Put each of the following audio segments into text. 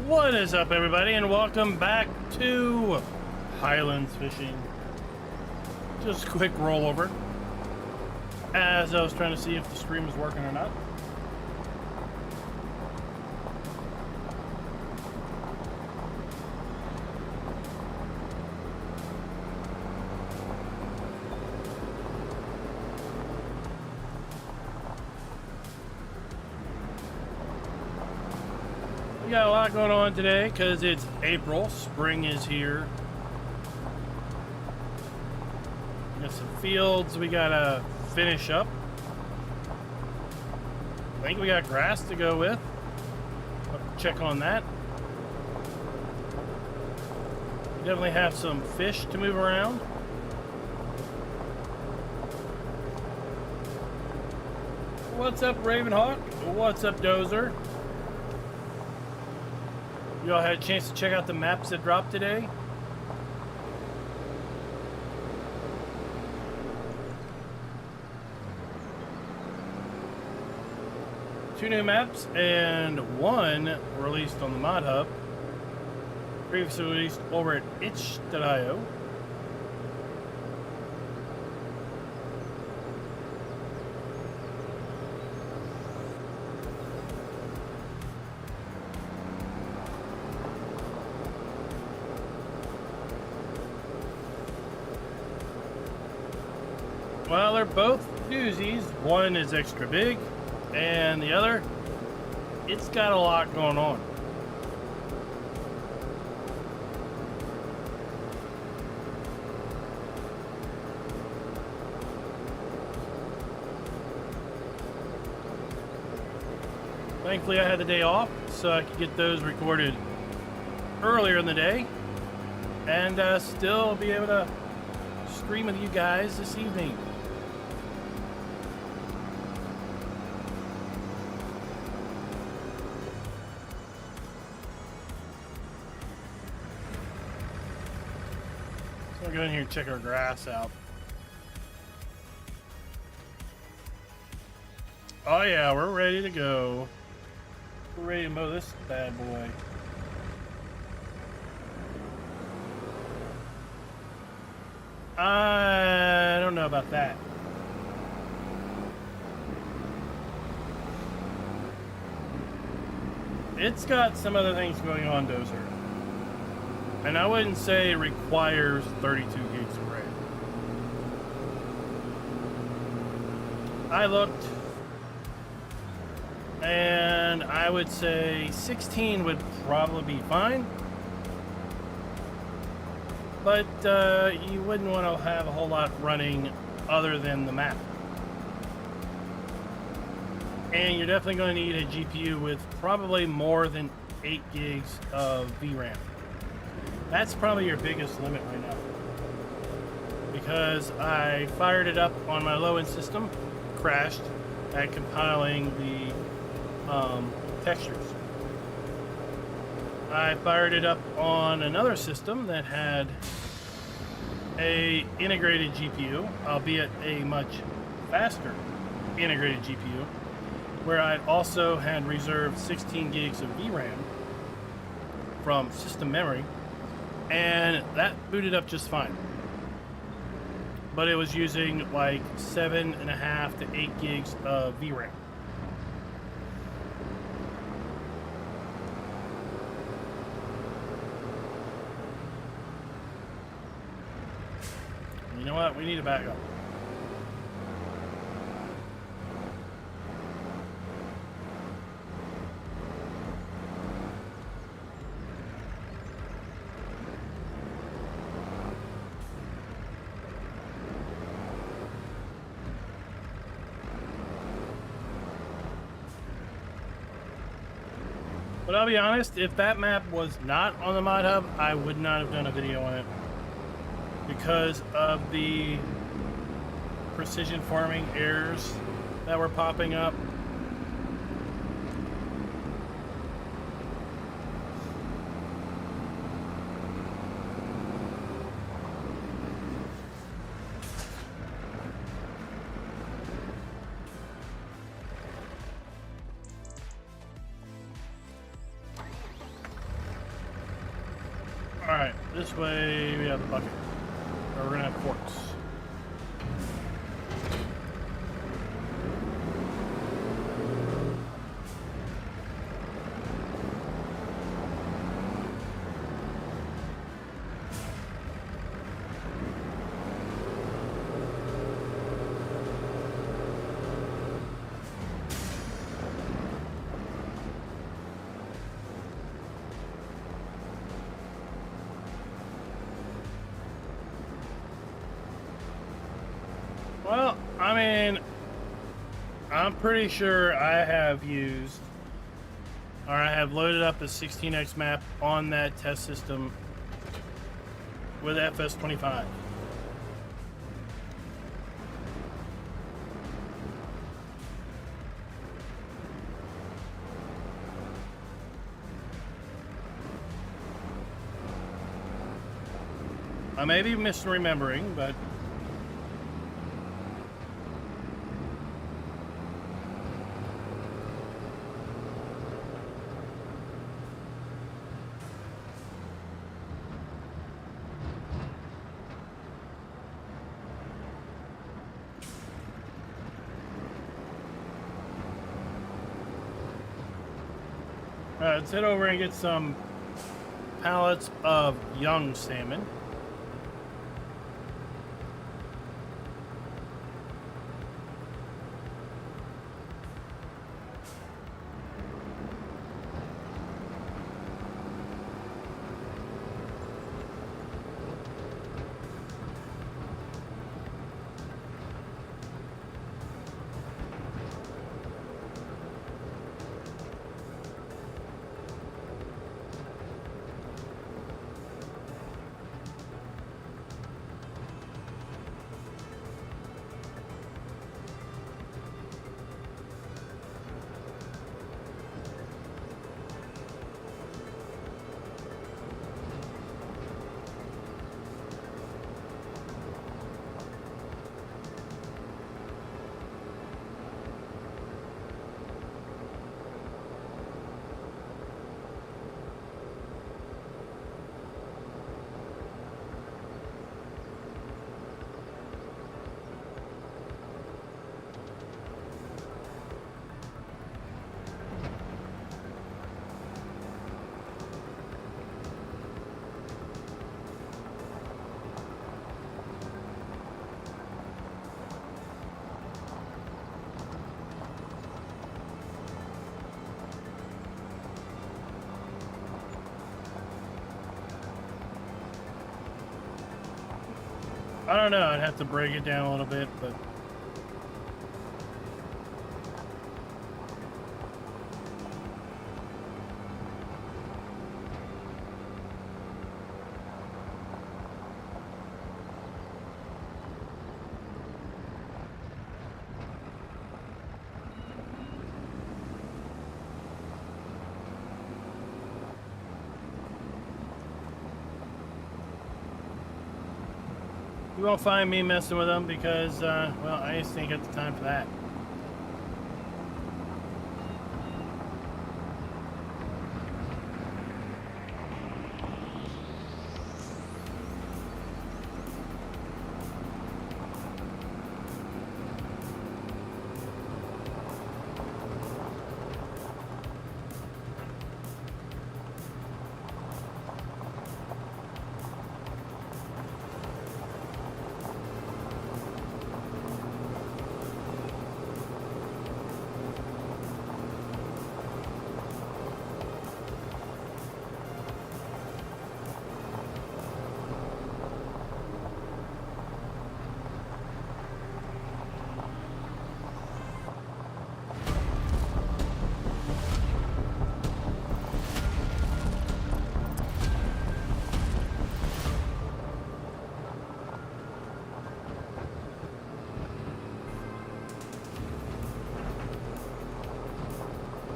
What is up, everybody, and welcome back to Highlands Fishing. Just a quick rollover as I was trying to see if the stream was working or not. We got a lot going on today because it's April. Spring is here. We got some fields we gotta finish up. I think we got grass to go with. I'll check on that. We definitely have some fish to move around. What's up, Ravenhawk? What's up, Dozer? You all had a chance to check out the maps that dropped today? Two new maps and one released on the Mod Hub. Previously released over at itch.io. Well, they're both doozies. One is extra big, and the other, it's got a lot going on. Thankfully, I had the day off, so I could get those recorded earlier in the day, and still be able to stream with you guys this evening. So I'll go in here and check our grass out. Oh yeah, we're ready to go. We're ready to mow this bad boy. I don't know about that. It's got some other things going on, Dozer. And I wouldn't say it requires 32 gigs of RAM. I looked, and I would say 16 would probably be fine. But you wouldn't want to have a whole lot running other than the map. And you're definitely going to need a GPU with probably more than 8 gigs of VRAM. That's probably your biggest limit right now. Because I fired it up on my low-end system, crashed at compiling the textures. I fired it up on another system that had a integrated GPU, albeit a much faster integrated GPU, where I also had reserved 16 gigs of VRAM from system memory, and that booted up just fine. But it was using like 7.5 to 8 gigs of VRAM. You know what? We need a backup. But I'll be honest, if that map was not on the Mod Hub, I would not have done a video on it. Because of the precision farming errors that were popping up. This way we have the bucket. Or we're gonna have forks. Well, I mean, I'm pretty sure I have used, or I have loaded up a 16x map on that test system with FS25. I may be misremembering, but let's head over and get some pallets of young salmon. I don't know, I'd have to break it down a little bit, but you won't find me messing with them because, well, I just ain't got the time for that.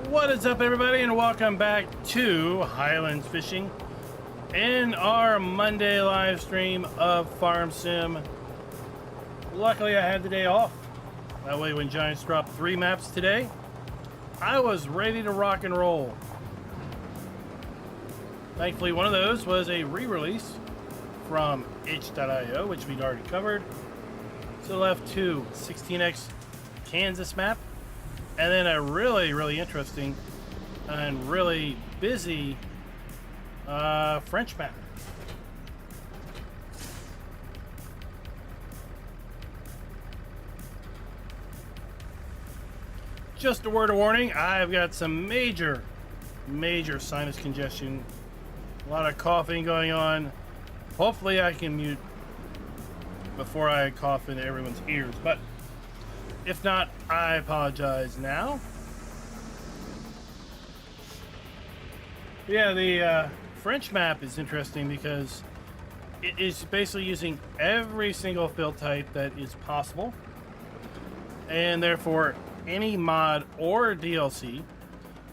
What is up, everybody, and welcome back to Highlands Fishing in our Monday live stream of Farm Sim. Luckily, I had the day off. That way, when Giants dropped 3 maps today, I was ready to rock and roll. Thankfully, one of those was a re-release from itch.io, which we'd already covered. So left 2 16x Kansas map, and then a really interesting and really busy French map. Just a word of warning, I've got some major sinus congestion, a lot of coughing going on. Hopefully I can mute before I cough into everyone's ears, but if not, I apologize now. Yeah, the French map is interesting because it is basically using every single field type that is possible, and therefore any mod or DLC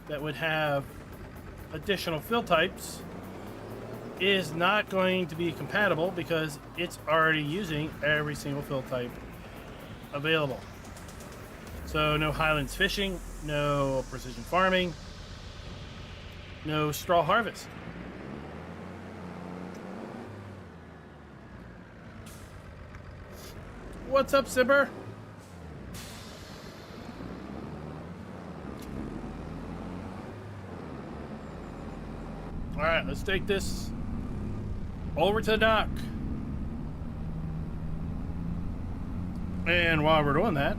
that would have additional field types is not going to be compatible because it's already using every single field type available. So no Highlands Fishing, no precision farming, no straw harvest. What's up, Sibber? All right, let's take this over to the dock. And while we're doing that,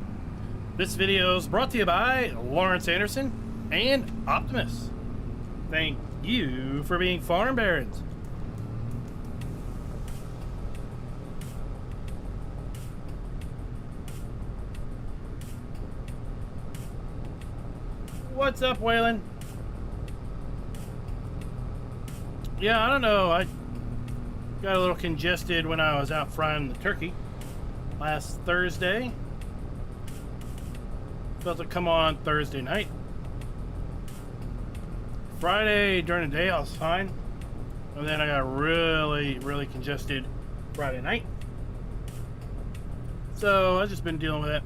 this video is brought to you by Lawrence Anderson and Optimus. Thank you for being farm barons. What's up, Waylon? Yeah, I don't know. I got a little congested when I was out frying the turkey last Thursday. Felt it come on Thursday night. Friday during the day I was fine, and then I got really congested Friday night. So I've just been dealing with it.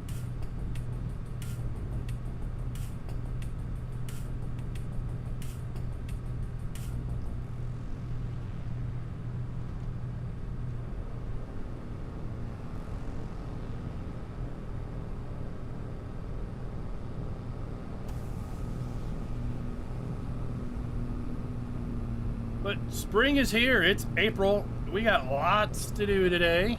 But spring is here. It's April. We got lots to do today.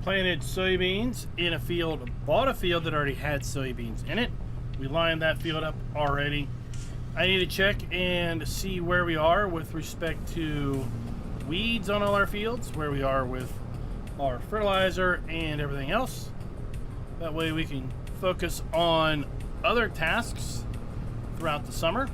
Planted soybeans in a field, bought a field that already had soybeans in it. We lined that field up already. I need to check and see where we are with respect to weeds on all our fields, where we are with our fertilizer and everything else. That way we can focus on other tasks throughout the summer.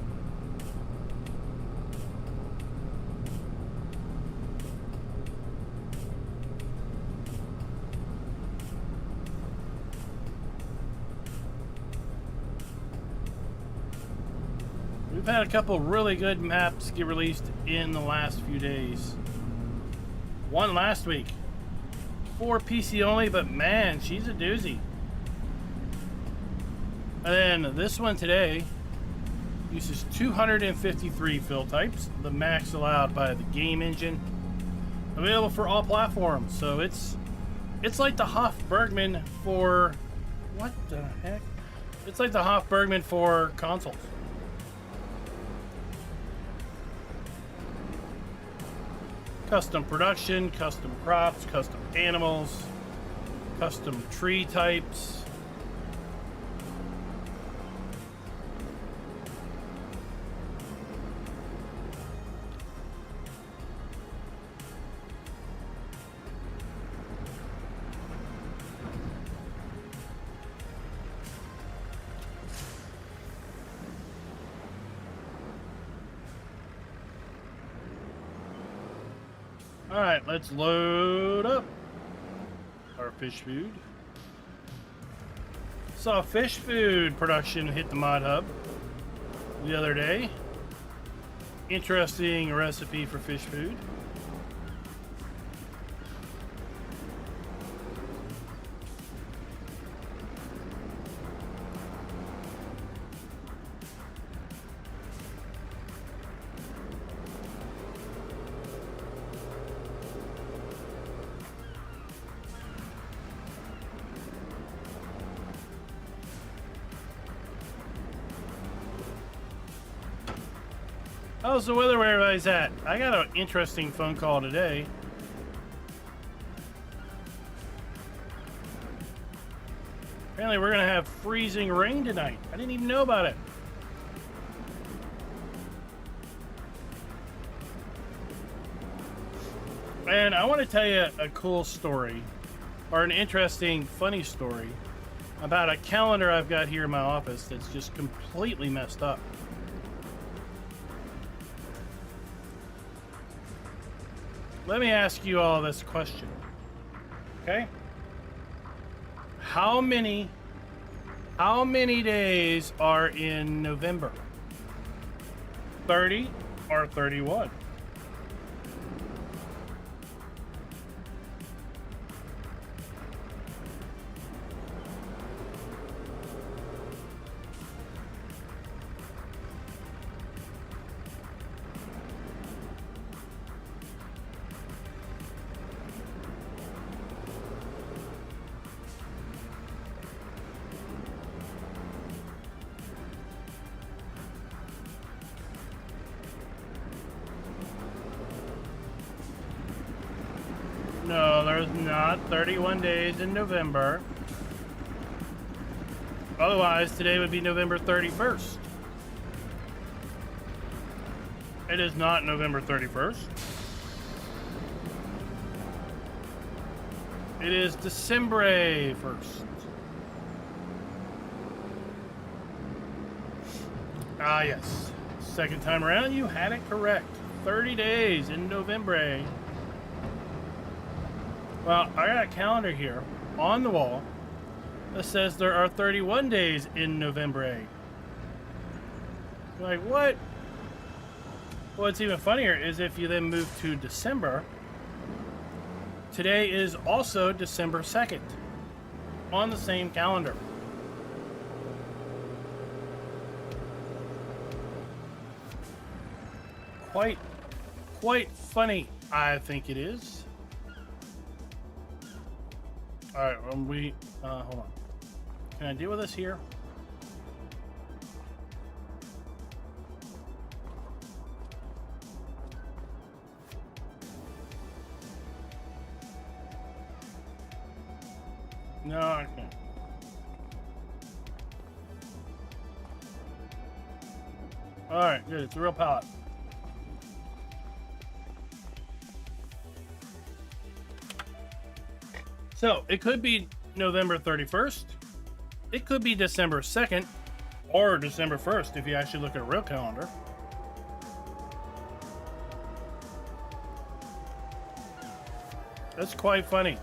We've had a couple really good maps get released in the last few days. One last week for PC only, but man, she's a doozy. And then this one today uses 253 fill types, the max allowed by the game engine. Available for all platforms, so it's like the Hoff-Bergman for what the heck? It's like the Hoff-Bergman for consoles. Custom production, custom crops, custom animals, custom tree types. Alright, let's load up our fish food. Saw fish food production hit the mod hub the other day. Interesting recipe for fish food. How's the weather where everybody's at? I got an interesting phone call today. Apparently we're gonna have freezing rain tonight. I didn't even know about it. And I want to tell you a cool story, or an interesting, funny story about a calendar I've got here in my office that's just completely messed up. Let me ask you all this question, okay? How many days are in November? 30 or 31? No, there's not 31 days in November. Otherwise, today would be November 31st. It is not November 31st. It is December 1st. Ah, yes. Second time around, you had it correct. 30 days in November. Well, I got a calendar here on the wall that says there are 31 days in November. Like, what? What's even funnier is if you then move to December, today is also December 2nd on the same calendar. Quite funny, I think it is. All right, hold on. Can I deal with this here? No, I can't. All right, good. It's a real pallet. So it could be November 31st. It could be December 2nd or December 1st if you actually look at a real calendar. That's quite funny.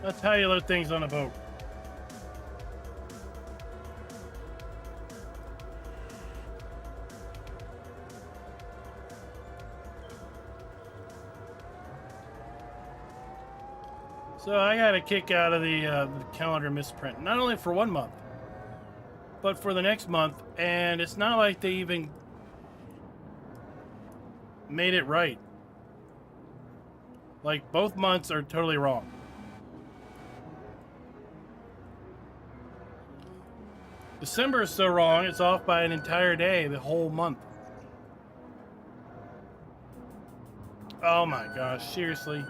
That's how you load things on a boat. So I got a kick out of the calendar misprint, not only for 1 month, but for the next month. And it's not like they even made it right. Like, both months are totally wrong. December is so wrong, it's off by an entire day, the whole month. Oh my gosh, seriously.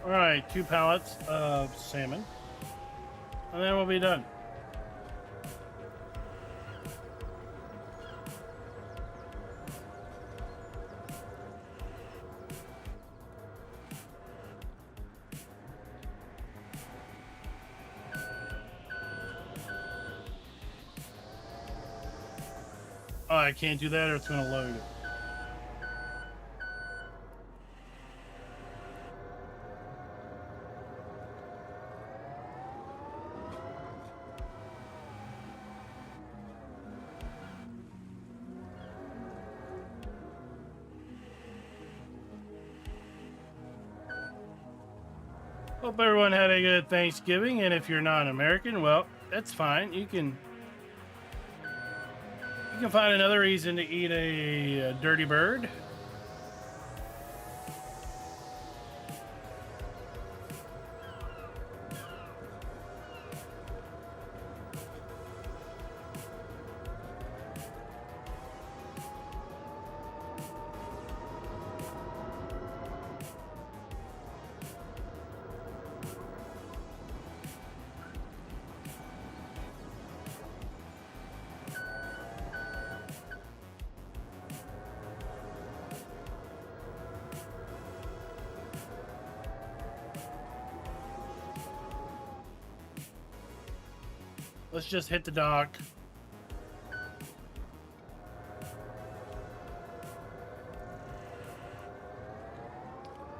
All right, 2 pallets of salmon, and then we'll be done. Oh, I can't do that or it's going to load. Hope everyone had a good Thanksgiving, and if you're not an American, well, that's fine. You can find another reason to eat a dirty bird. Let's just hit the dock.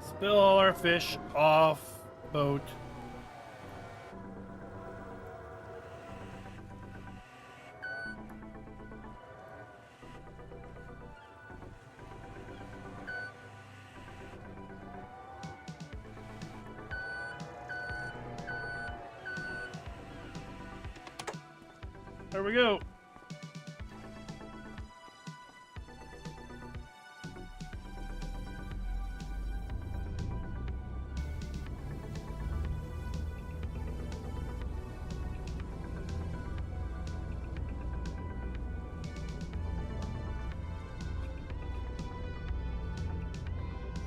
Spill all our fish off boat. There we go.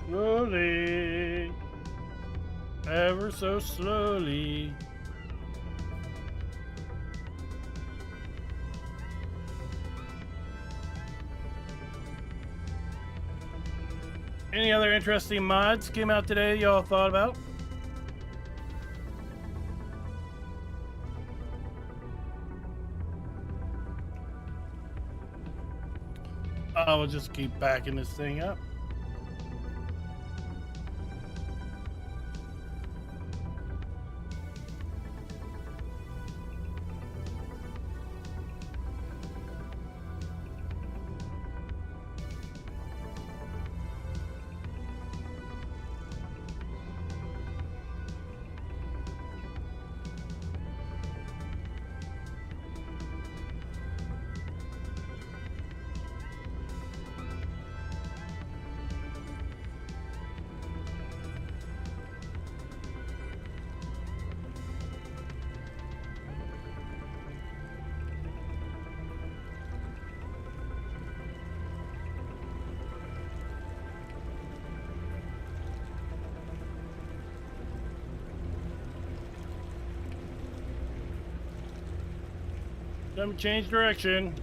Slowly, ever so slowly. Any other interesting mods came out today y'all thought about? I will just keep backing this thing up. Time to change direction.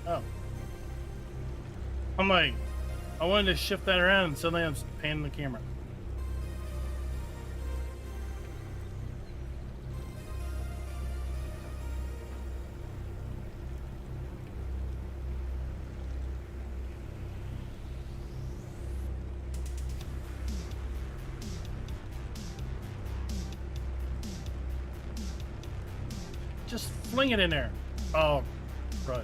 Oh. I'm like, I wanted to shift that around and suddenly I'm panning the camera. fling it in there. Oh, crud.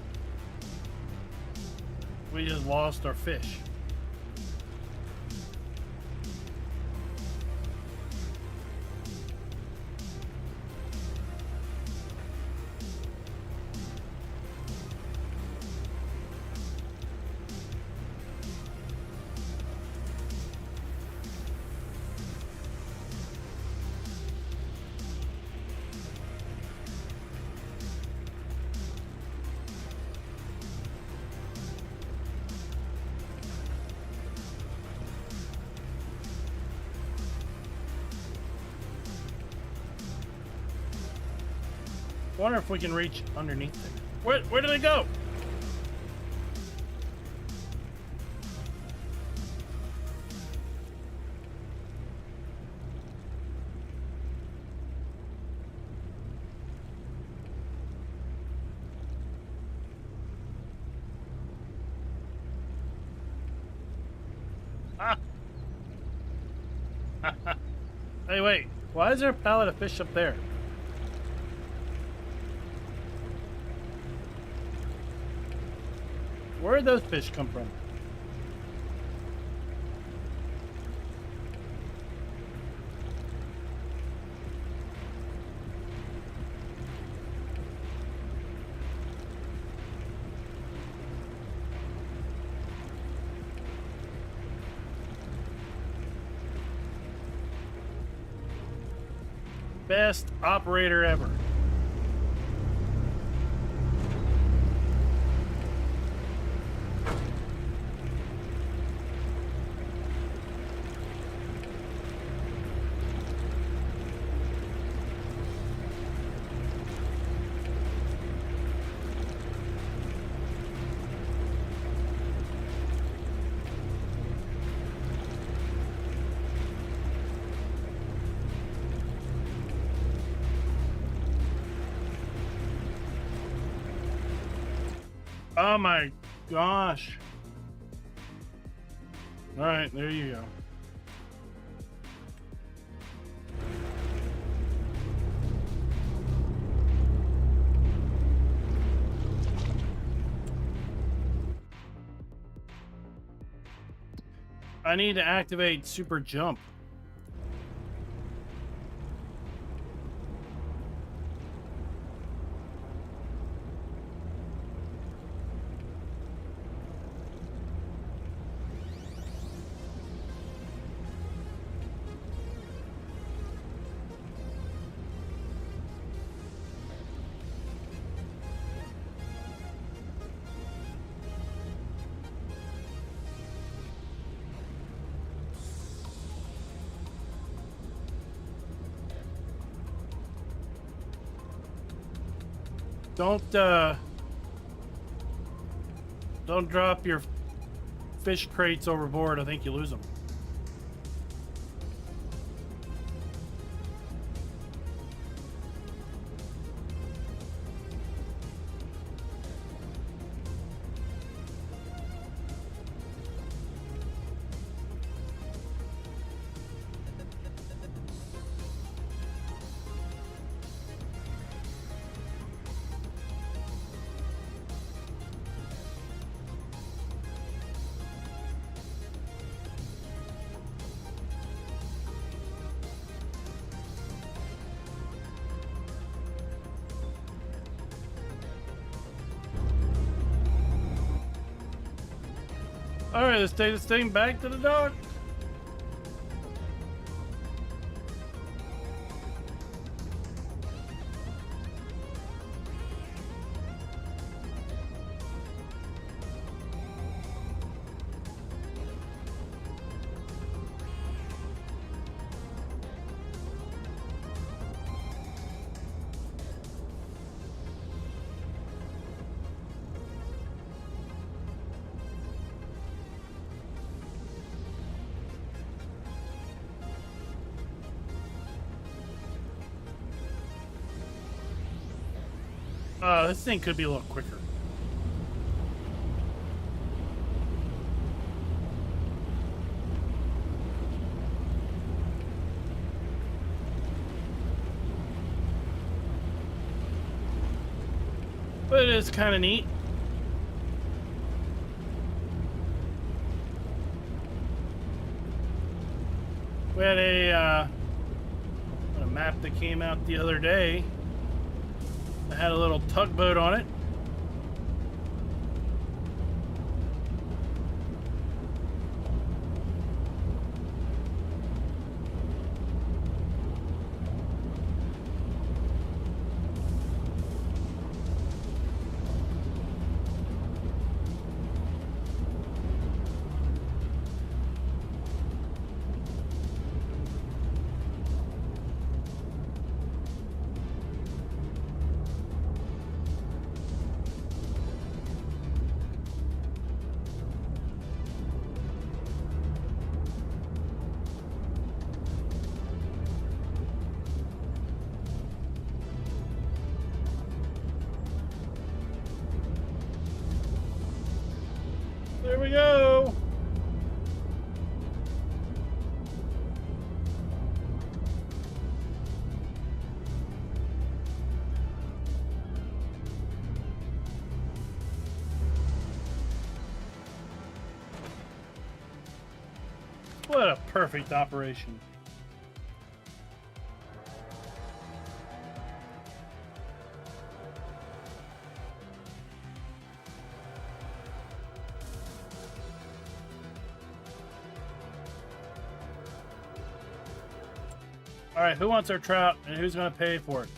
We just lost our fish. Wonder if we can reach underneath it. Where did it go? Ah. Hey, wait. Why is there a pallet of fish up there? Where did those fish come from? Best operator ever. Oh my gosh. All right, there you go. I need to activate super jump. Don't drop your fish crates overboard. I think you lose them. All right, let's take this thing back to the dock. This thing could be a little quicker. But it is kind of neat. We had a map that came out the other day that had a little tugboat on it. There we go. What a perfect operation. All right, who wants our trout and who's going to pay for it?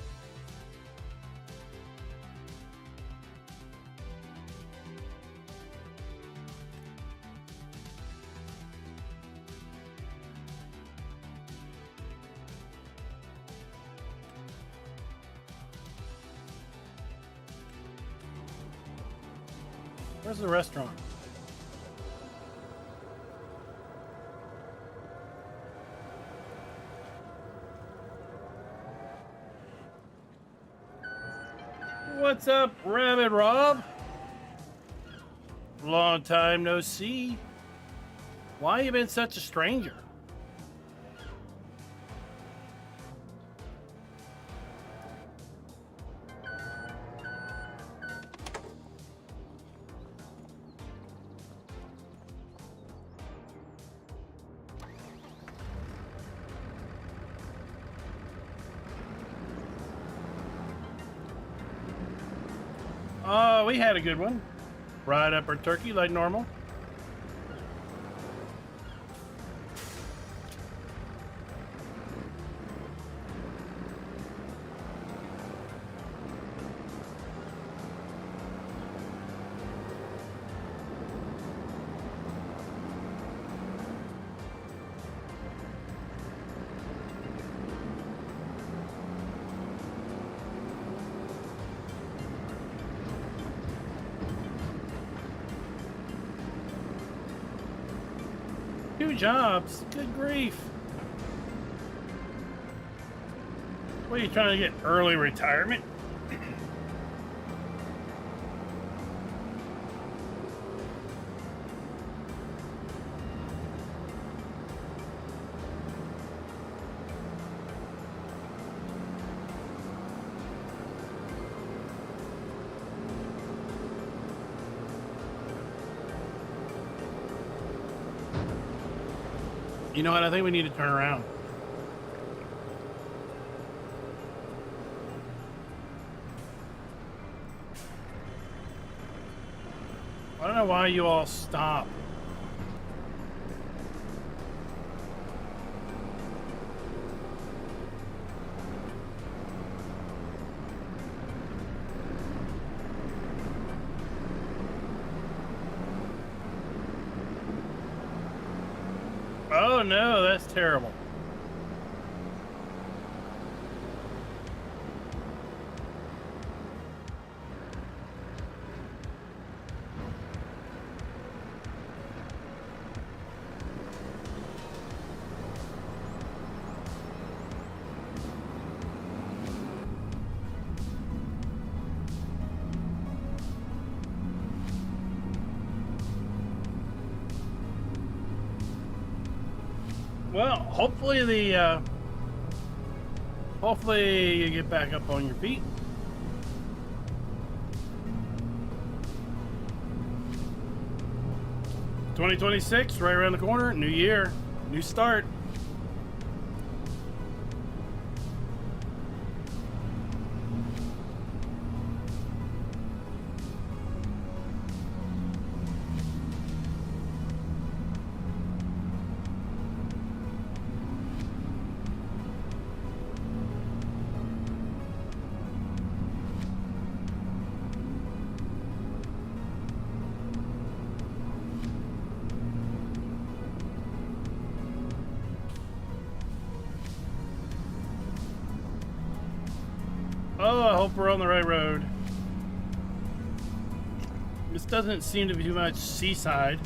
Where's the restaurant? What's up, Rabbit Rob? Long time no see. Why you been such a stranger? Oh, we had a good one. Right up our turkey like normal. Two jobs? Good grief. What are you trying to get? Early retirement? You know what? I think we need to turn around. I don't know why you all stop. Oh no, that's terrible. Well, hopefully hopefully you get back up on your feet. 2026, right around the corner. New year, new start. Oh, I hope we're on the right road. This doesn't seem to be too much seaside.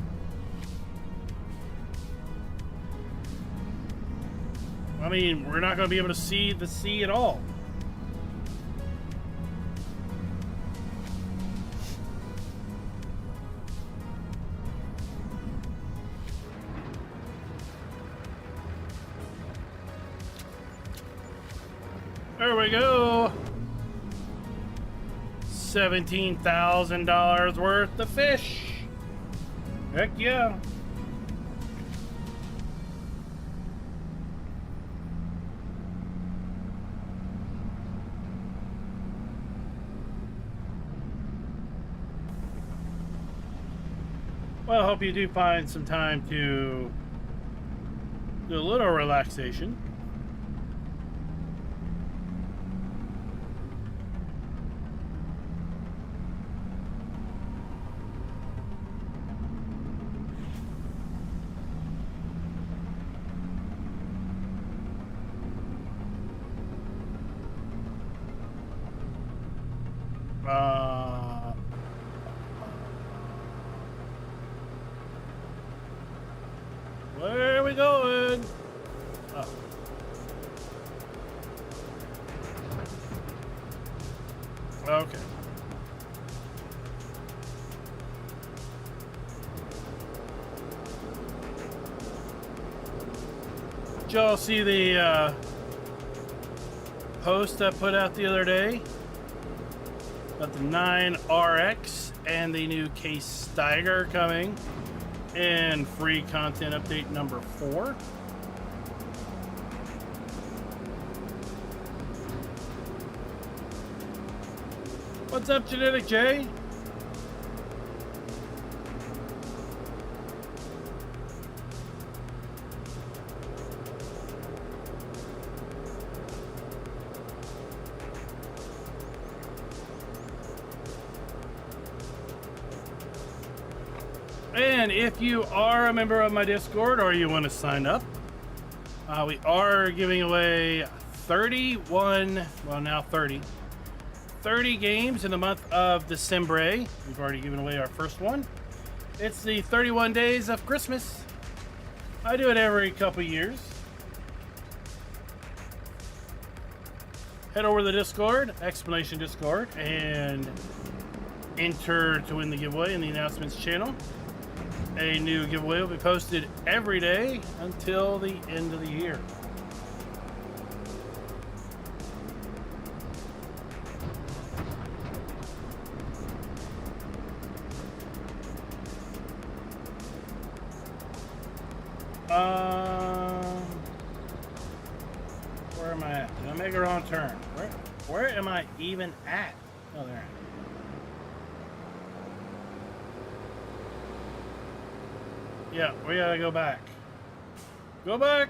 I mean, we're not going to be able to see the sea at all. There we go. $17,000 worth of fish. Heck yeah. Well, I hope you do find some time to do a little relaxation. Where are we going? Oh. Okay. Did y'all see the post I put out the other day about the 9RX and the new Case Steiger coming in free content update number 4? What's up, Genetic J? And if you are a member of my Discord or you want to sign up, we are giving away 31, well now 30 games in the month of December. We've already given away our first one. It's the 31 Days of Christmas. I do it every couple years. Head over to the Discord, Explanation Discord, and enter to win the giveaway in the announcements channel. A new giveaway will be posted every day until the end of the year. Where am I at? Did I make a wrong turn? Where am I even at? Oh, there I am. Yeah, we gotta go back. Go back!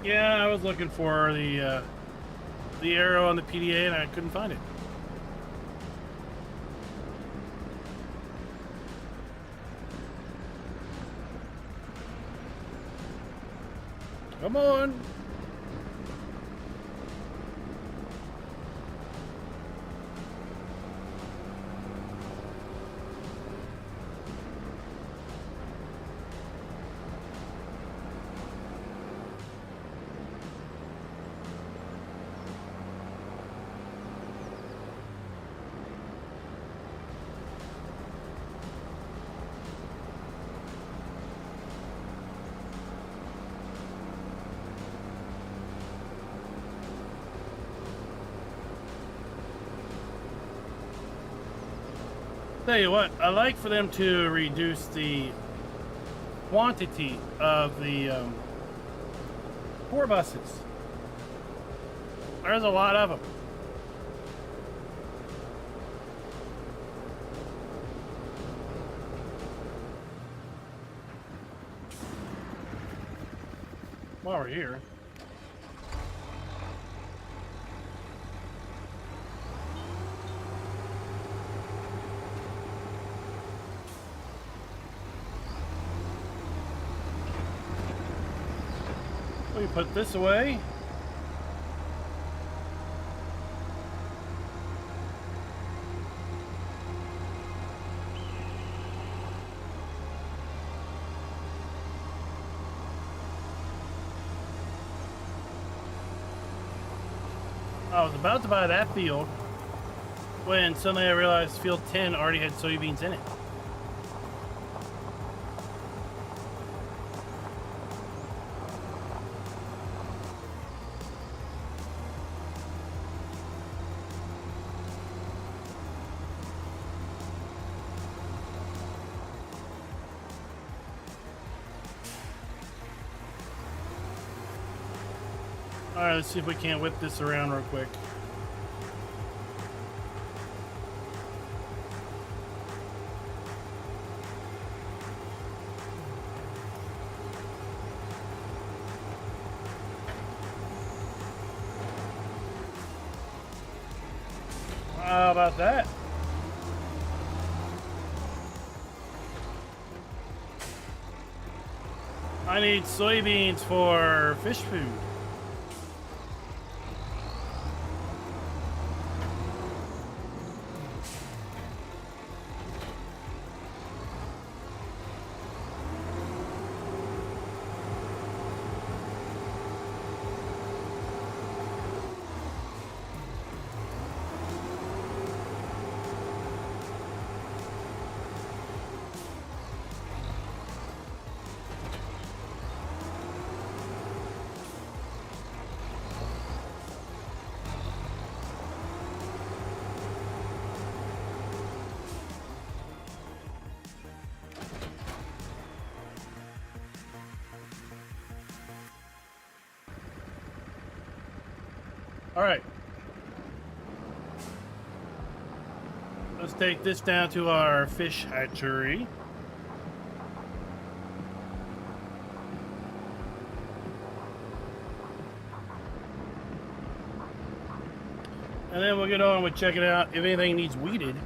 Yeah, I was looking for the arrow on the PDA and I couldn't find it. Come on. Tell you what, I like for them to reduce the quantity of the tour buses. There's a lot of them. While we're here. We put this away. I was about to buy that field when suddenly I realized field 10 already had soybeans in it. Alright, let's see if we can't whip this around real quick. How about that? I need soybeans for fish food. All right. Let's take this down to our fish hatchery. And then we'll get on with checking out if anything needs weeded.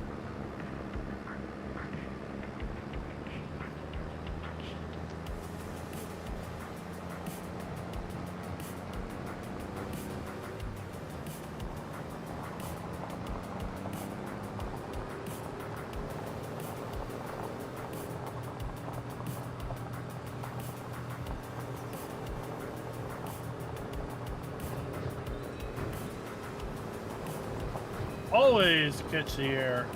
Always catch the air.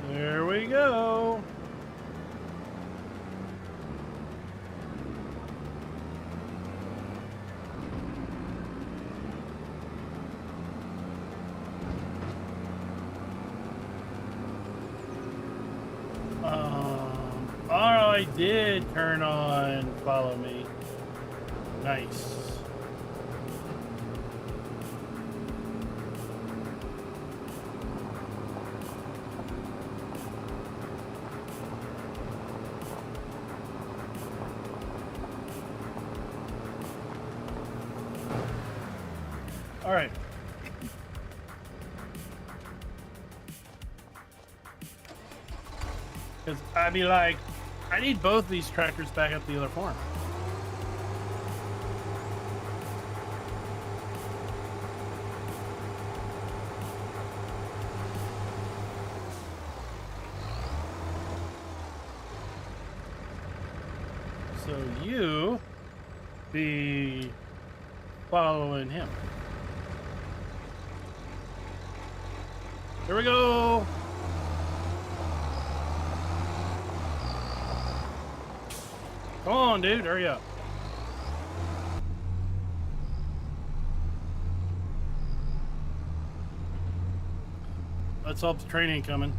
There we go. I did turn on follow me. Nice. All right. Because I'd be like, I need both these tractors back up the other farm. So you be following him. Here we go. Come on, dude, hurry up. Let's hope the train ain't coming.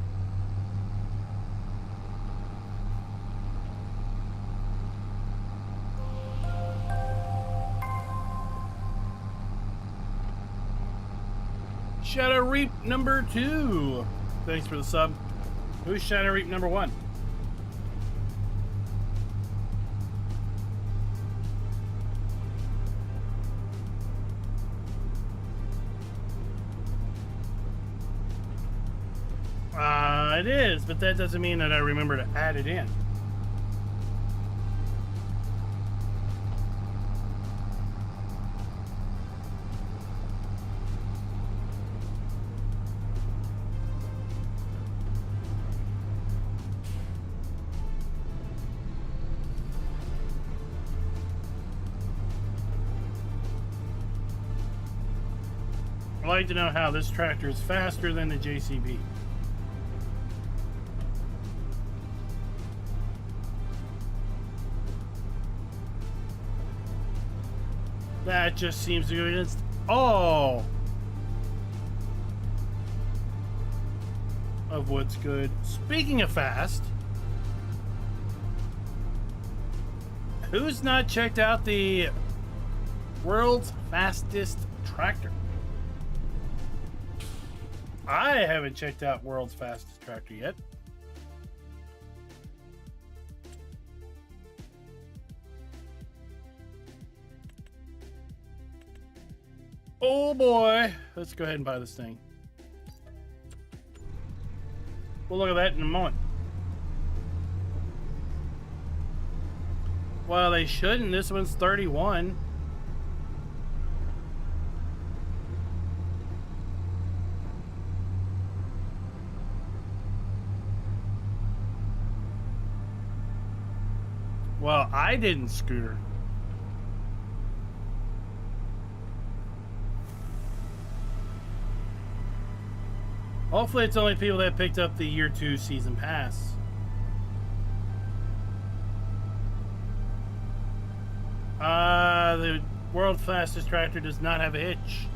Shadow Reap number 2. Thanks for the sub. Who's Shadow Reap number 1? It is, but that doesn't mean that I remember to add it in. I'd like to know how this tractor is faster than the JCB. That just seems to go against all of what's good. Speaking of fast, who's not checked out the world's fastest tractor? I haven't checked out world's fastest tractor yet. Oh boy, let's go ahead and buy this thing. We'll look at that in a moment. Well, they shouldn't. This one's 31. Well, I didn't scooter. Hopefully it's only people that picked up the year 2 season pass. The world's fastest tractor does not have a hitch.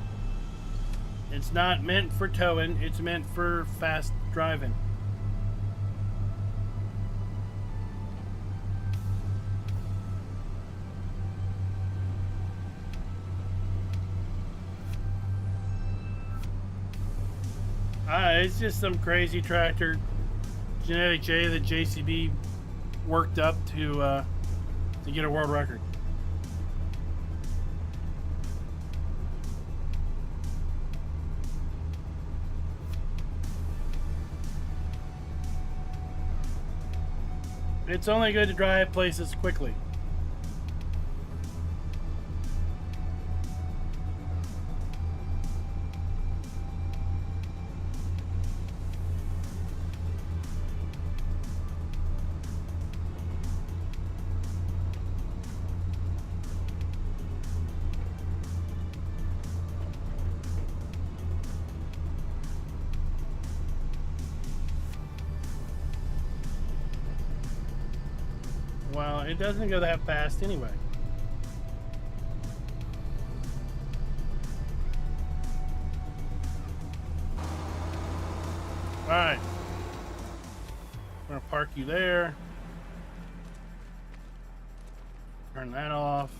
It's not meant for towing, it's meant for fast driving. It's just some crazy tractor, Genetic J that JCB worked up to get a world record. It's only good to drive places quickly. Well, it doesn't go that fast anyway. Alright. I'm gonna park you there. Turn that off.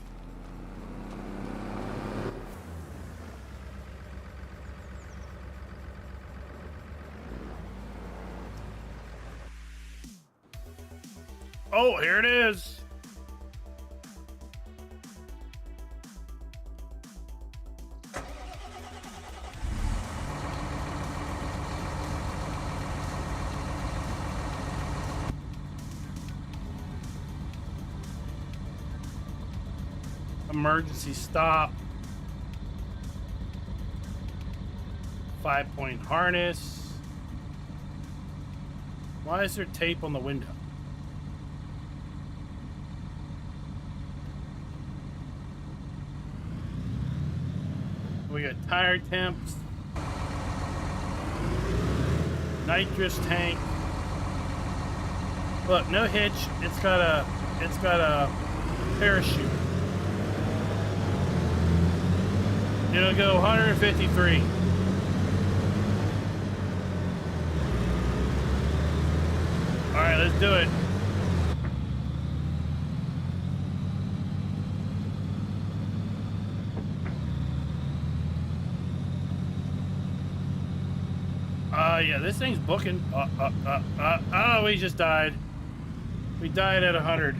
Oh, here it is. Emergency stop. 5-point harness. Why is there tape on the window? We got tire temps. Nitrous tank. Look, no hitch. It's got a parachute. It'll go 153. All right, let's do it. Yeah, this thing's booking. Oh, we just died. We died at 100.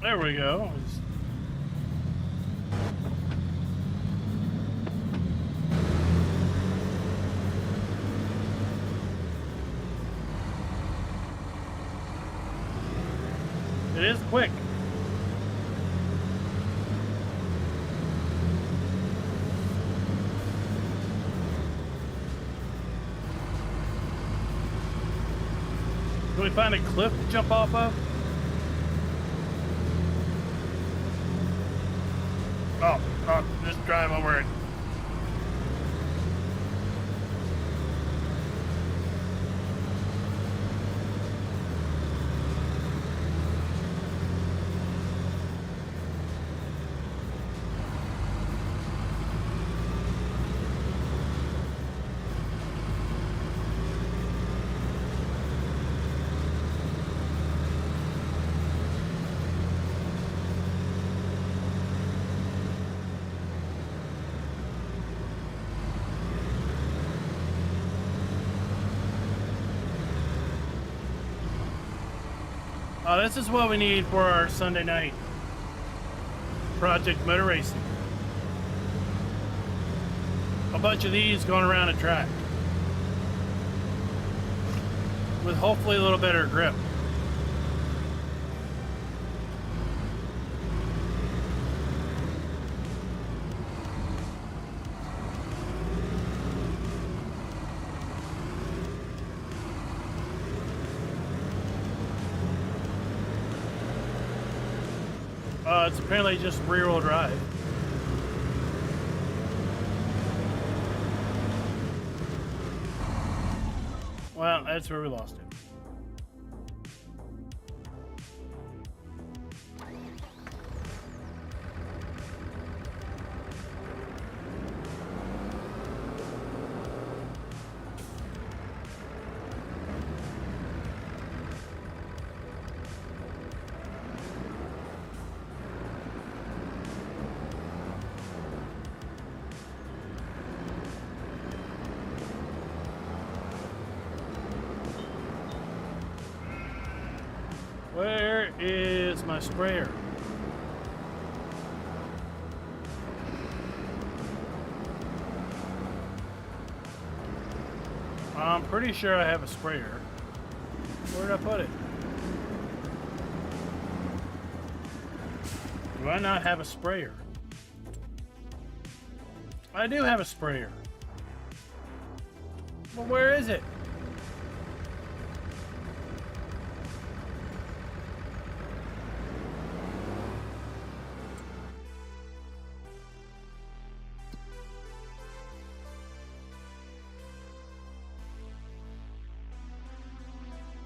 There we go. It is quick. Can we find a cliff to jump off of? Oh, just drive over it. This is what we need for our Sunday night Project Motor Racing. A bunch of these going around a track with hopefully a little better grip. It's apparently just rear-wheel drive. Well, that's where we lost it. Where is my sprayer? I'm pretty sure I have a sprayer. Where did I put it? Do I not have a sprayer? I do have a sprayer. Well, where is it?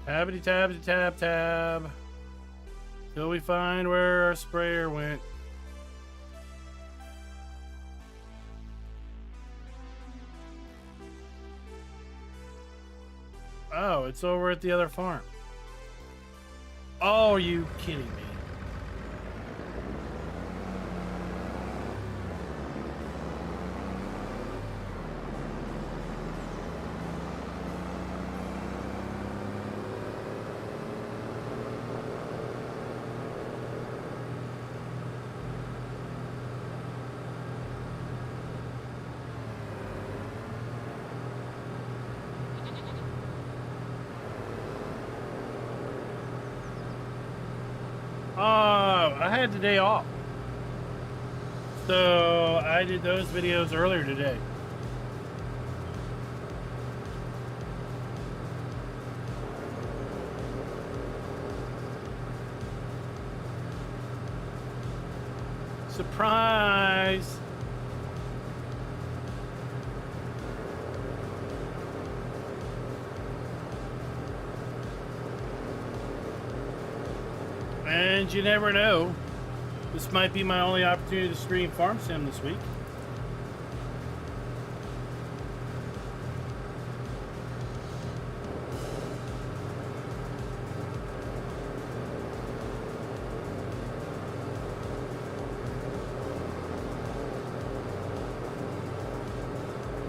Tabbity tabbity tab tab. Till we find where our sprayer went. Oh, it's over at the other farm. Oh, are you kidding me? had the day off. So I did those videos earlier today. Surprise! And you never know. This might be my only opportunity to stream Farm Sim this week.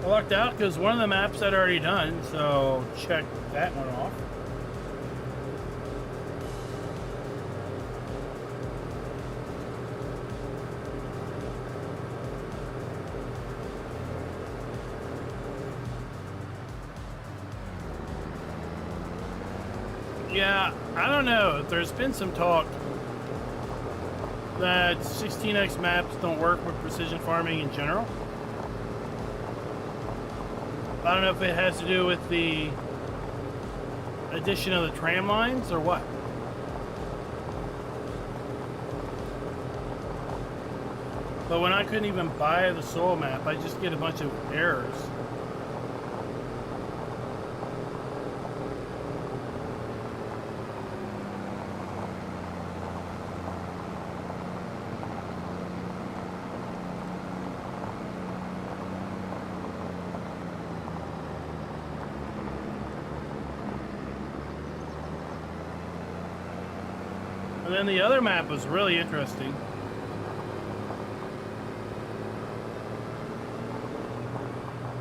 I lucked out because one of the maps I'd already done, so check that one off. Yeah, I don't know. There's been some talk that 16x maps don't work with precision farming in general. I don't know if it has to do with the addition of the tram lines or what. But when I couldn't even buy the soil map, I just get a bunch of errors. And then the other map was really interesting.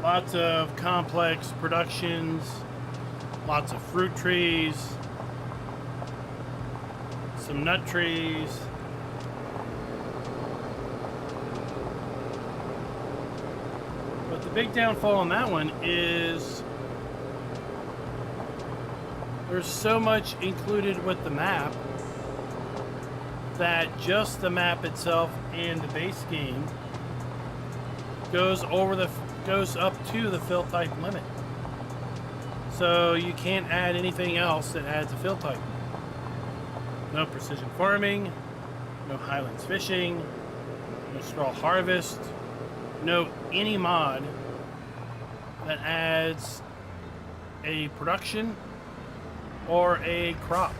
Lots of complex productions, lots of fruit trees, some nut trees. But the big downfall on that one is there's so much included with the map that just the map itself and the base game goes up to the fill type limit. So you can't add anything else that adds a fill type. No precision farming, no Highlands Fishing, no straw harvest, no any mod that adds a production or a crop.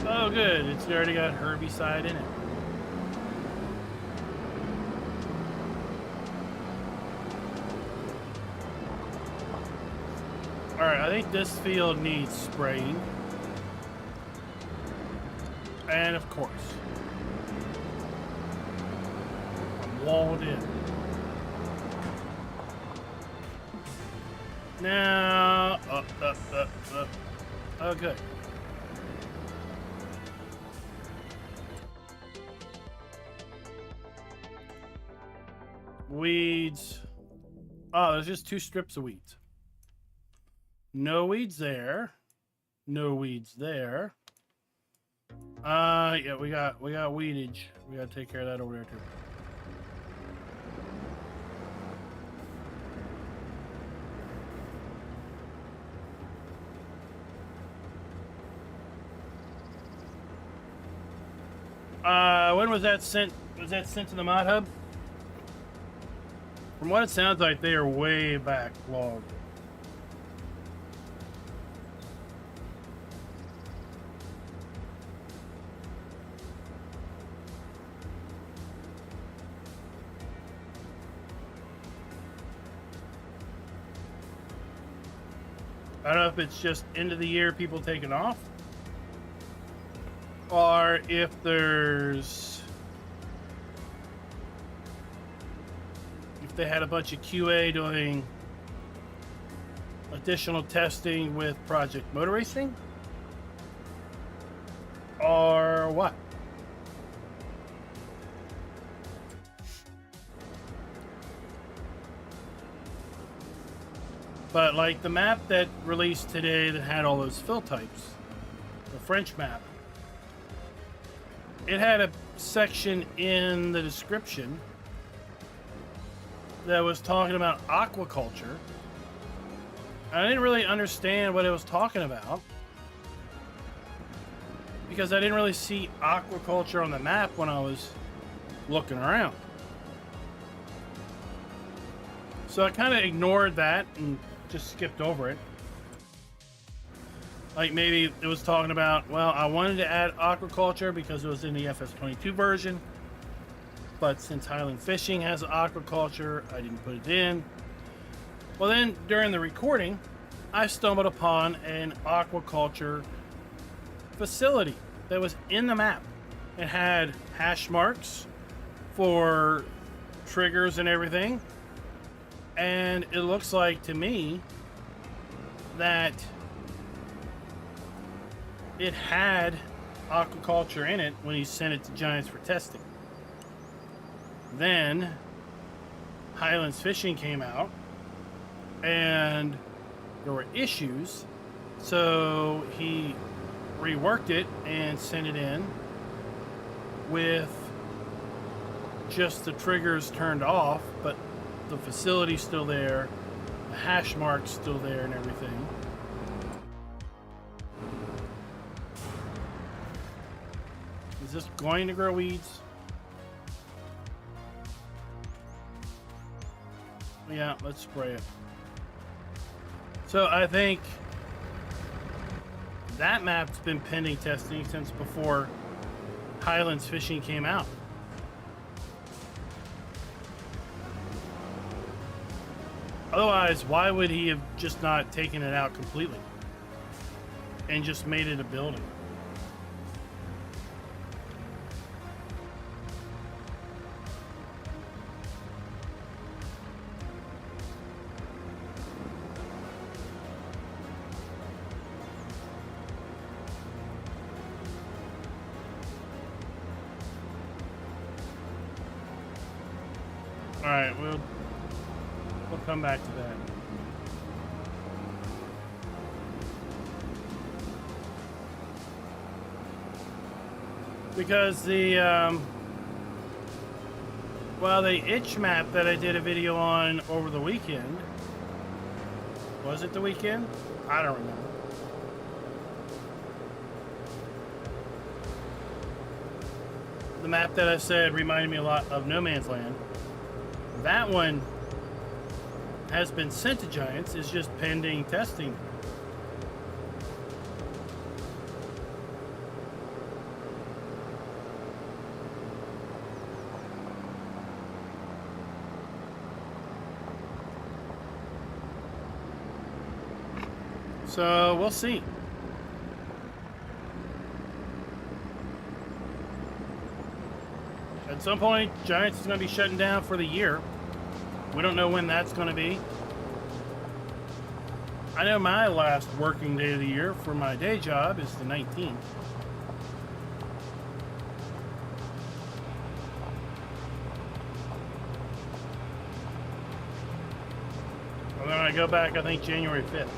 Oh good, it's already got herbicide in it. Alright, I think this field needs spraying. And of course, I'm walled in. Now, up. Oh good. Weeds. Oh, there's just 2 strips of weeds. No weeds there. No weeds there. Yeah, we got weedage. We gotta take care of that over there too. When was that sent? Was that sent to the mod hub? From what it sounds like, they are way back logged. I don't know if it's just end of the year people taking off, or if they had a bunch of QA doing additional testing with Project Motor Racing, or what. But like the map that released today that had all those fill types, the French map, it had a section in the description that was talking about aquaculture. I didn't really understand what it was talking about because I didn't really see aquaculture on the map when I was looking around. So I kind of ignored that and just skipped over it. Like maybe it was talking about, well, I wanted to add aquaculture because it was in the FS22 version, but since Highlands Fishing has aquaculture, I didn't put it in. Well, then during the recording, I stumbled upon an aquaculture facility that was in the map. It had hash marks for triggers and everything. And it looks like to me that it had aquaculture in it when he sent it to Giants for testing. Then Highlands Fishing came out and there were issues, so he reworked it and sent it in with just the triggers turned off, but the facility's still there, the hash mark's still there and everything. Is this going to grow weeds? Yeah, let's spray it. So I think that map's been pending testing since before Highlands Fishing came out. Otherwise, why would he have just not taken it out completely and just made it a building? All right, we'll come back to that. Because the well, the itch map that I did a video on over the weekend, was it the weekend? I don't remember. The map that I said reminded me a lot of No Man's Land. That one has been sent to Giants, is just pending testing. So we'll see. At some point, Giants is going to be shutting down for the year. We don't know when that's going to be. I know my last working day of the year for my day job is the 19th. And then I go back, I think, January 5th.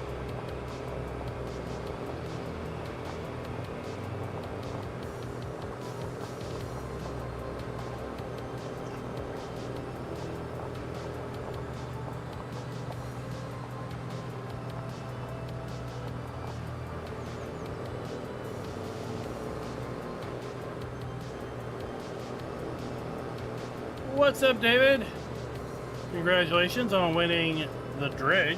What's up, David? Congratulations on winning the dredge.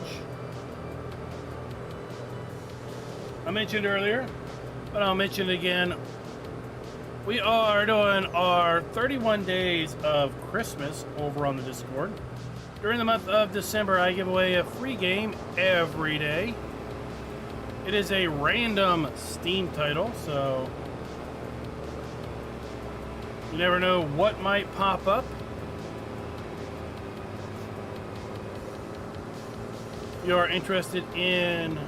I mentioned earlier, but I'll mention it again. We are doing our 31 days of Christmas over on the Discord. During the month of December, I give away a free game every day. It is a random Steam title, so you never know what might pop up. If you are interested in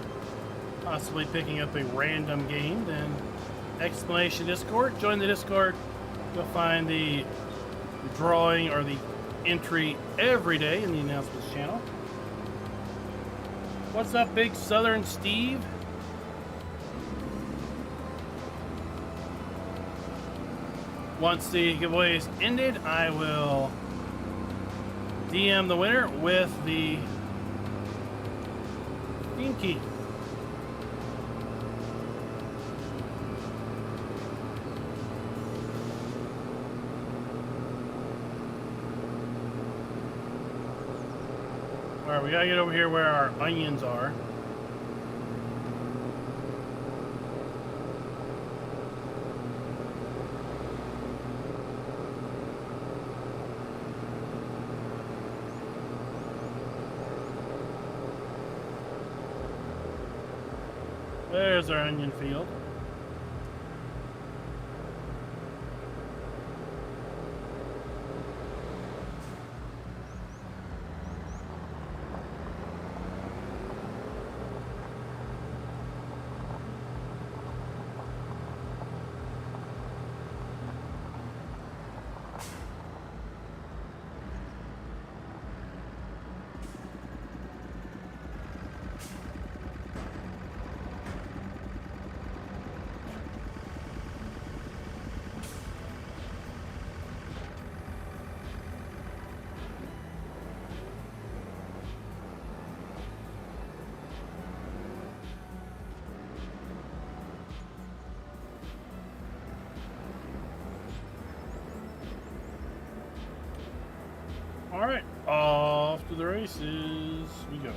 possibly picking up a random game, then Explanation Discord. Join the Discord. You'll find the drawing or the entry every day in the announcements channel. What's up, Big Southern Steve? Once the giveaway is ended, I will DM the winner with the Steam key. All right, we gotta get over here where our onions are. There's our onion field. All right, off to the races we go.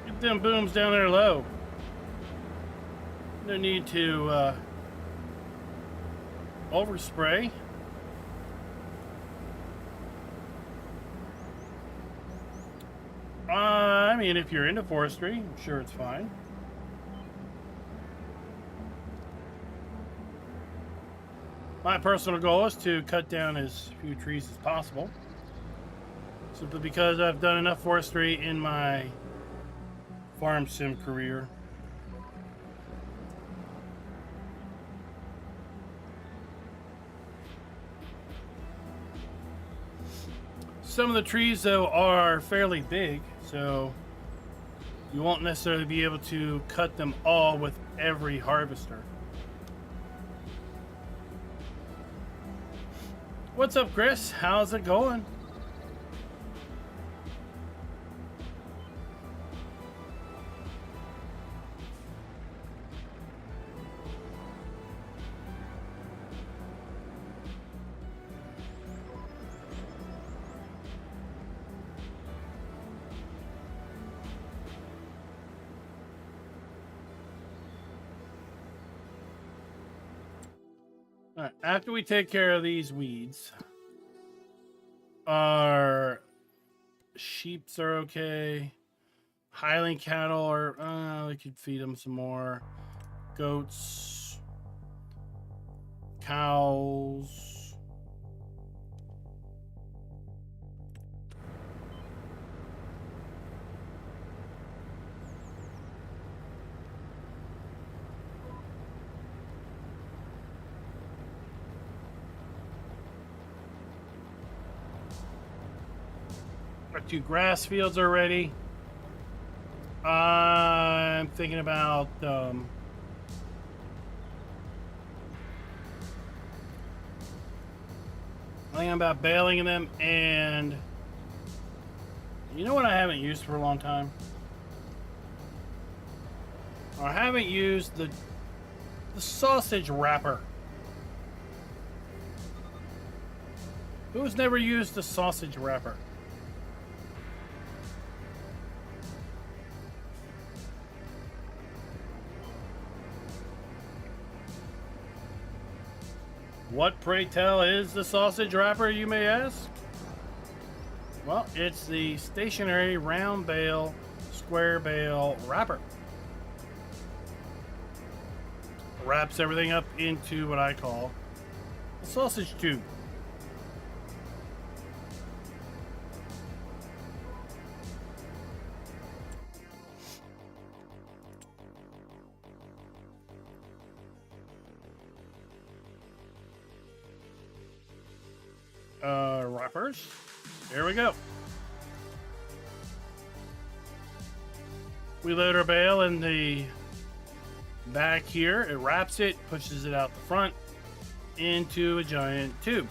Get them booms down there low. No need to overspray. I mean, if you're into forestry, I'm sure it's fine. My personal goal is to cut down as few trees as possible, simply because I've done enough forestry in my farm sim career. Some of the trees, though, are fairly big, so you won't necessarily be able to cut them all with every harvester. What's up, Chris? How's it going? All right, after we take care of these weeds, our sheeps are okay. Highland cattle are, we could feed them some more. Goats, cows. Our 2 grass fields are ready. I'm thinking about baling in them, and you know what I haven't used for a long time? I haven't used the sausage wrapper. Who's never used the sausage wrapper? What, pray tell, is the sausage wrapper, you may ask? Well, it's the stationary round bale, square bale wrapper. Wraps everything up into what I call a sausage tube. wrappers. There we go. We load our bale in the back here. It wraps it, pushes it out the front into a giant tube.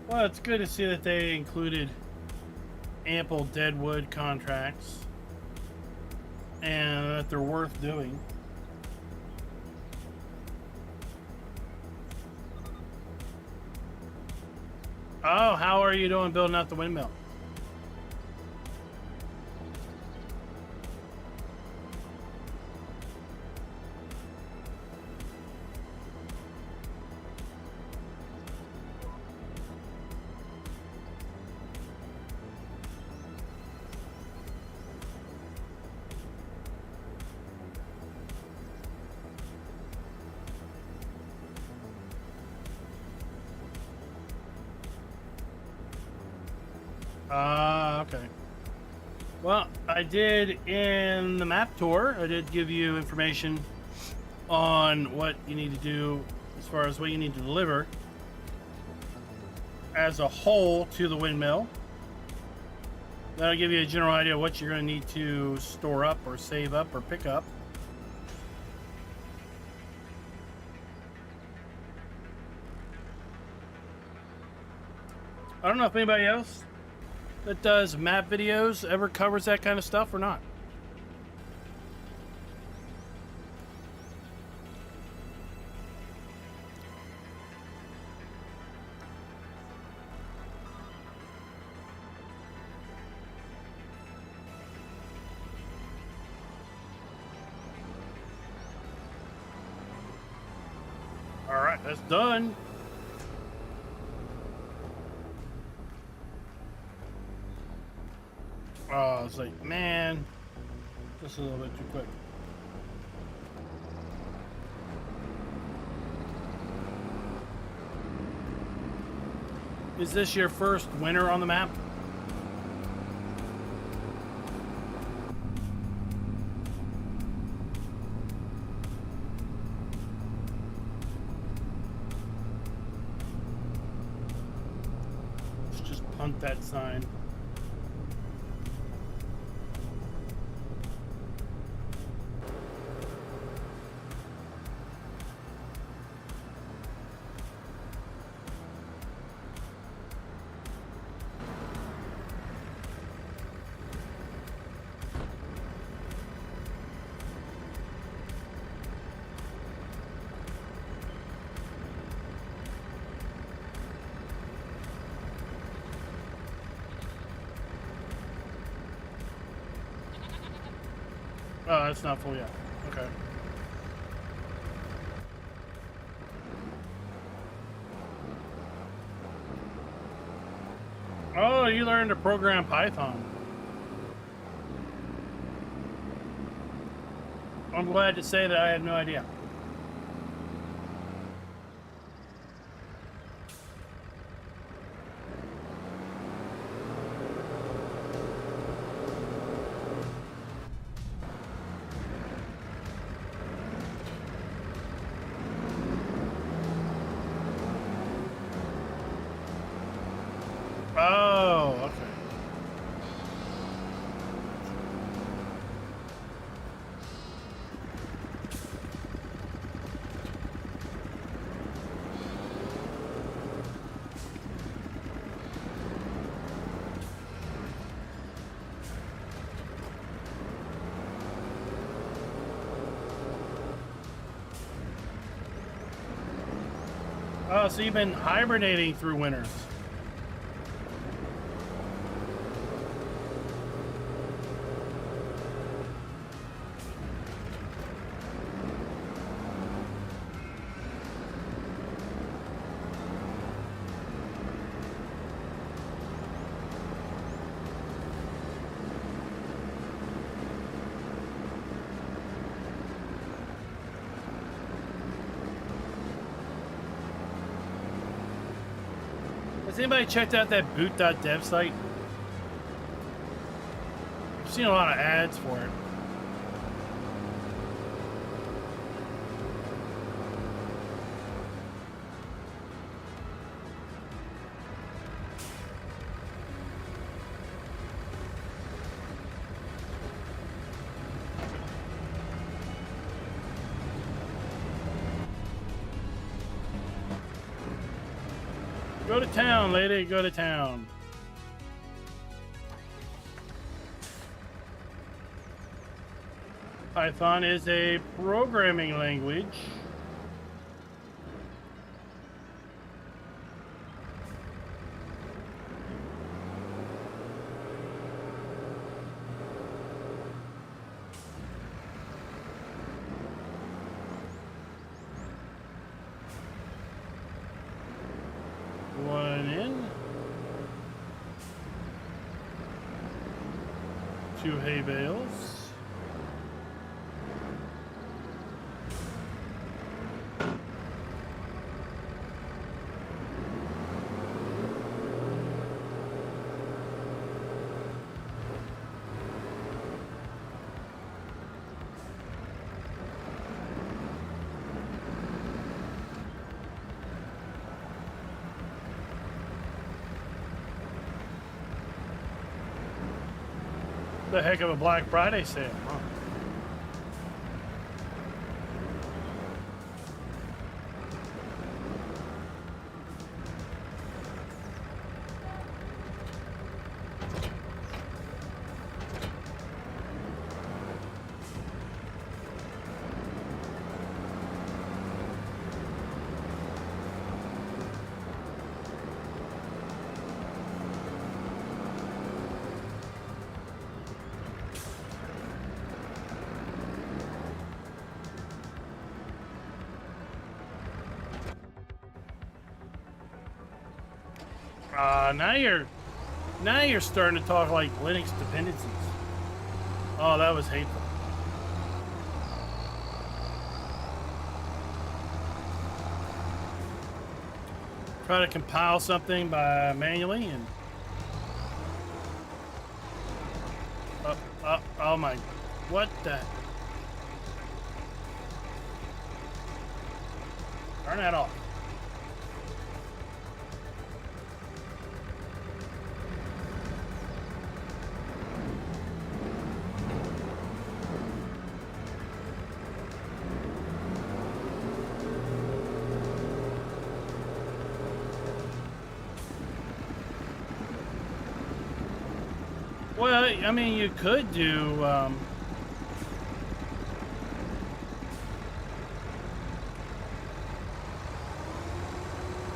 Well, it's good to see that they included ample deadwood contracts and that they're worth doing. Oh, how are you doing building out the windmill? Okay. Well, I did in the map tour, I did give you information on what you need to do as far as what you need to deliver as a whole to the windmill. That'll give you a general idea of what you're going to need to store up or save up or pick up. I don't know if anybody else that does map videos ever covers that kind of stuff or not. All right, that's done. Oh, I was like, man, just a little bit too quick. Is this your first winter on the map? Let's just punt that sign. Oh, that's not full yet. Okay. Oh, you learned to program Python. I'm glad to say that I had no idea. Oh, okay. Oh, so you've been hibernating through winters. Has anybody checked out that boot.dev site? I've seen a lot of ads for it. Go to town, lady, go to town. Python is a programming language. One in. 2 hay bales. The heck of a Black Friday sale, huh? Now you're starting to talk like Linux dependencies. Oh, that was hateful. Try to compile something by manually and oh my, what the? Turn that off. Well, I mean, you could do,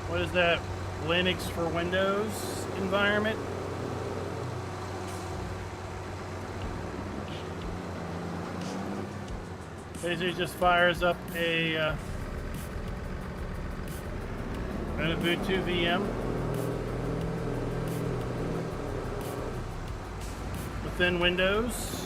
what is that, Linux for Windows environment? Basically just fires up a Ubuntu VM. Within Windows.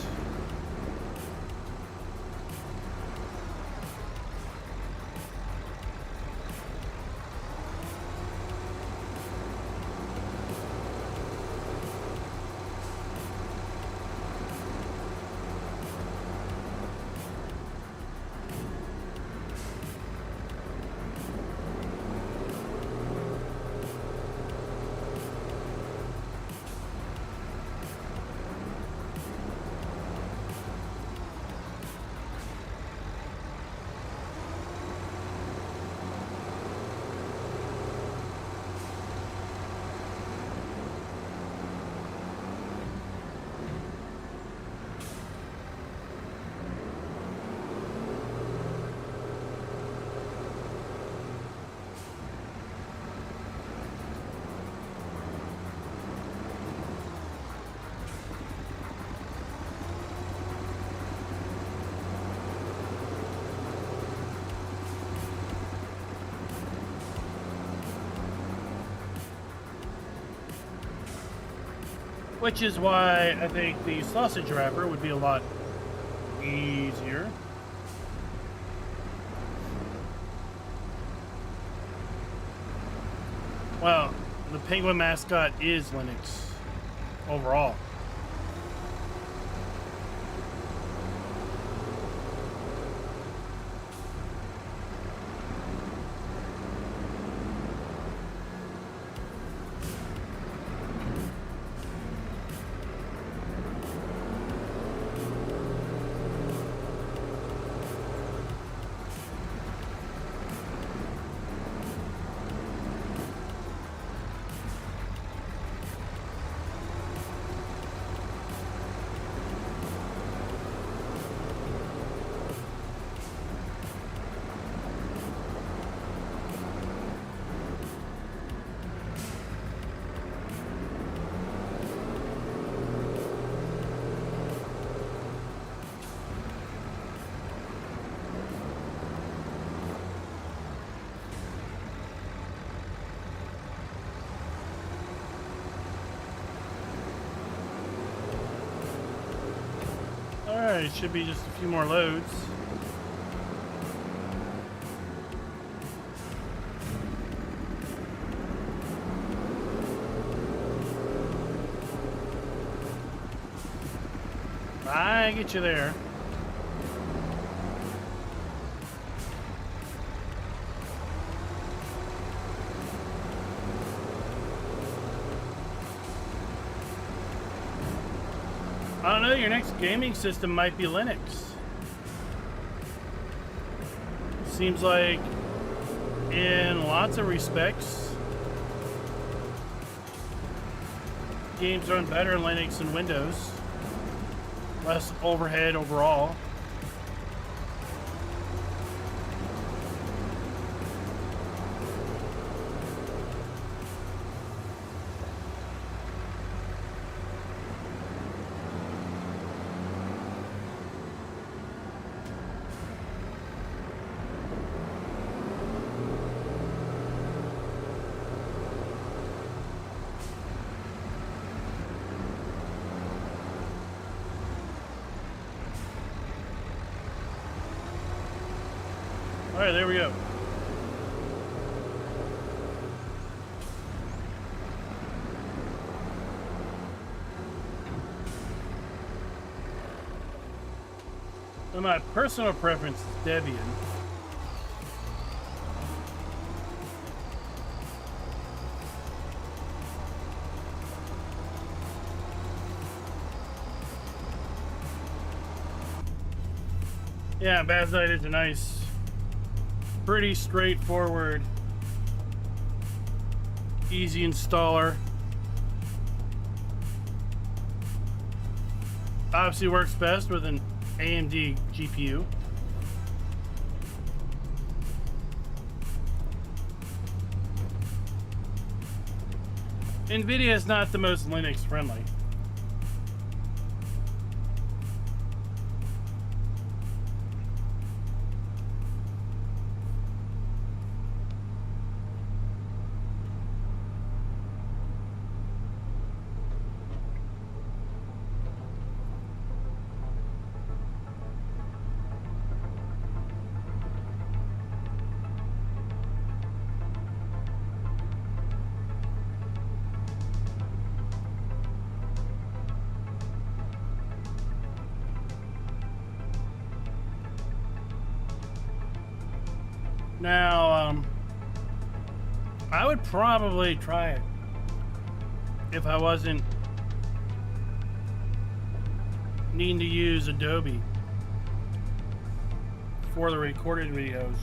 Which is why I think the sausage wrapper would be a lot easier. Well, the Penguin mascot is Linux overall. Alright, should be just a few more loads. I get you there. I don't know, your next gaming system might be Linux. Seems like in lots of respects, games run better in Linux than Windows. Less overhead overall. All right, there we go. So my personal preference is Debian. Yeah, Bazite is a nice, pretty straightforward, easy installer. Obviously works best with an AMD GPU. NVIDIA is not the most Linux friendly. Now, I would probably try it if I wasn't needing to use Adobe for the recorded videos.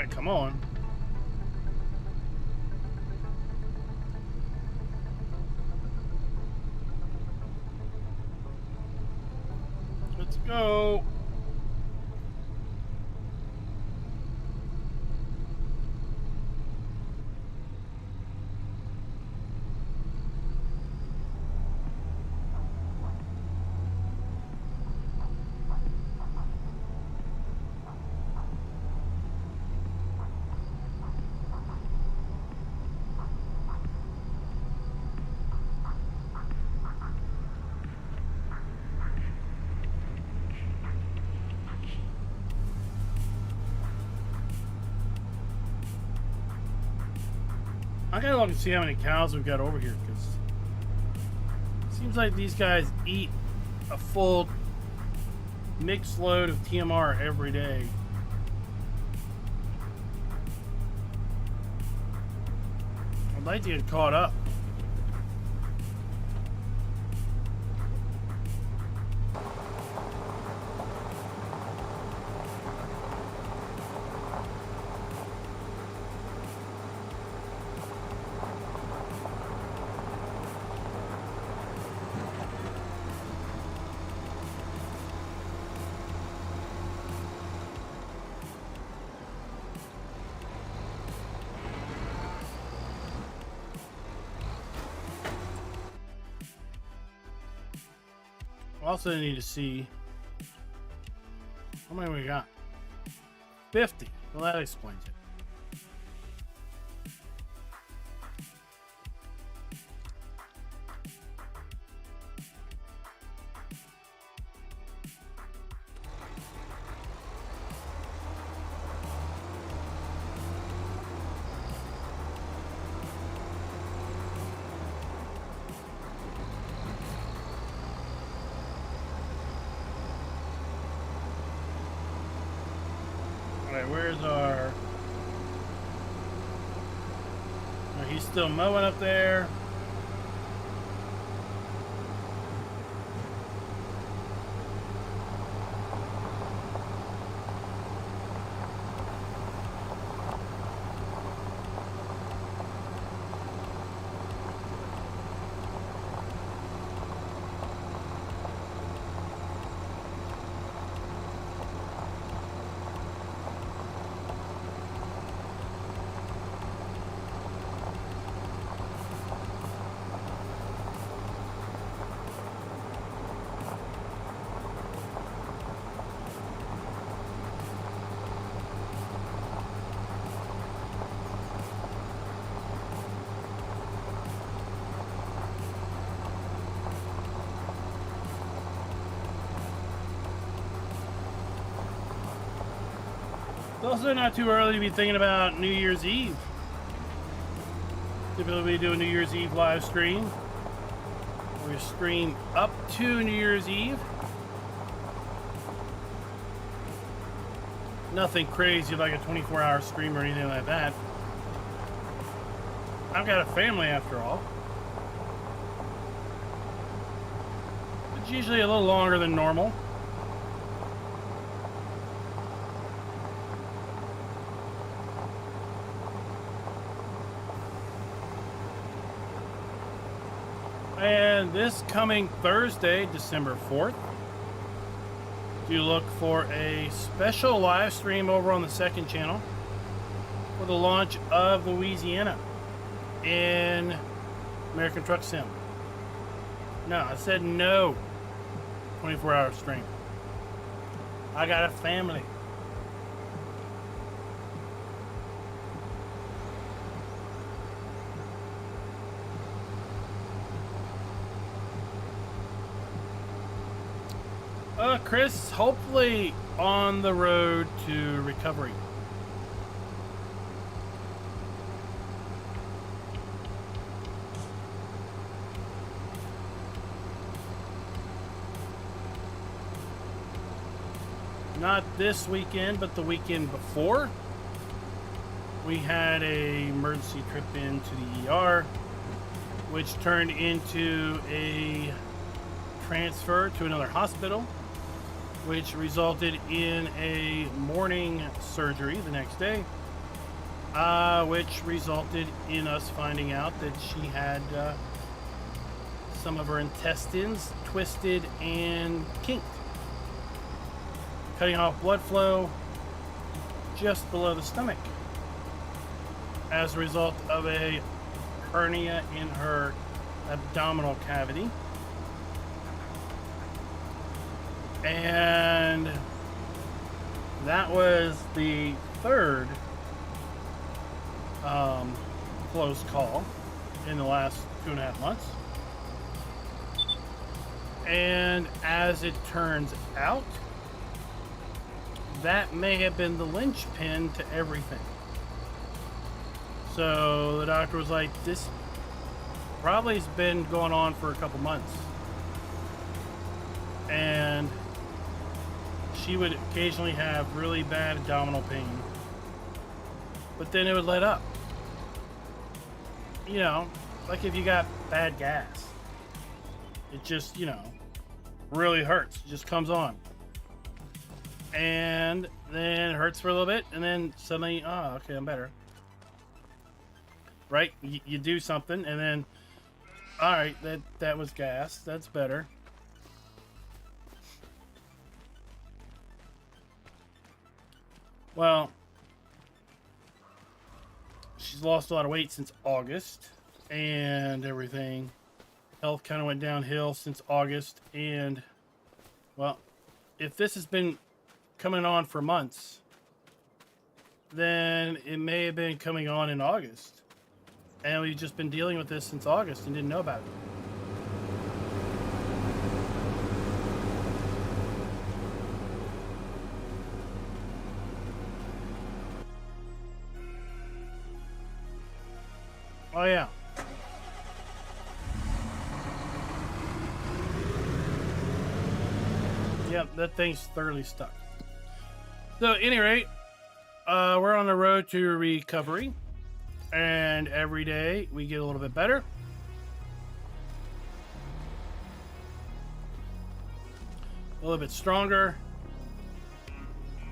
Alright, come on. Let's go. I gotta look and see how many cows we've got over here, because it seems like these guys eat a full mixed load of TMR every day. I'd like to get caught up. Also need to see how many we got. 50. Well, that explains it. Alright, where's our... Oh, he's still mowing up there. It's also not too early to be thinking about New Year's Eve. Typically we do a New Year's Eve live stream. We stream up to New Year's Eve. Nothing crazy like a 24-hour stream or anything like that. I've got a family after all. It's usually a little longer than normal. And this coming Thursday, December 4th, do look for a special live stream over on the second channel for the launch of Louisiana in American Truck Sim. No, I said no 24-hour stream. I got a family. Chris, hopefully on the road to recovery. Not this weekend, but the weekend before. We had a emergency trip into the ER, which turned into a transfer to another hospital, which resulted in a morning surgery the next day, which resulted in us finding out that she had some of her intestines twisted and kinked, cutting off blood flow just below the stomach as a result of a hernia in her abdominal cavity. And that was the third close call in the last 2.5 months. And as it turns out, that may have been the linchpin to everything. So the doctor was like, this probably has been going on for a couple months. And she would occasionally have really bad abdominal pain, but then it would let up. You know, like if you got bad gas, it just, you know, really hurts. It just comes on. And then it hurts for a little bit, and then suddenly, oh, okay, I'm better. Right? You do something, and then, all right, that was gas. That's better. Well, she's lost a lot of weight since August and everything. Health kind of went downhill since August. And, well, if this has been coming on for months, then it may have been coming on in August. And we've just been dealing with this since August and didn't know about it. Oh, yeah. Yep, that thing's thoroughly stuck. So, at any rate, we're on the road to recovery. And every day we get a little bit better. A little bit stronger.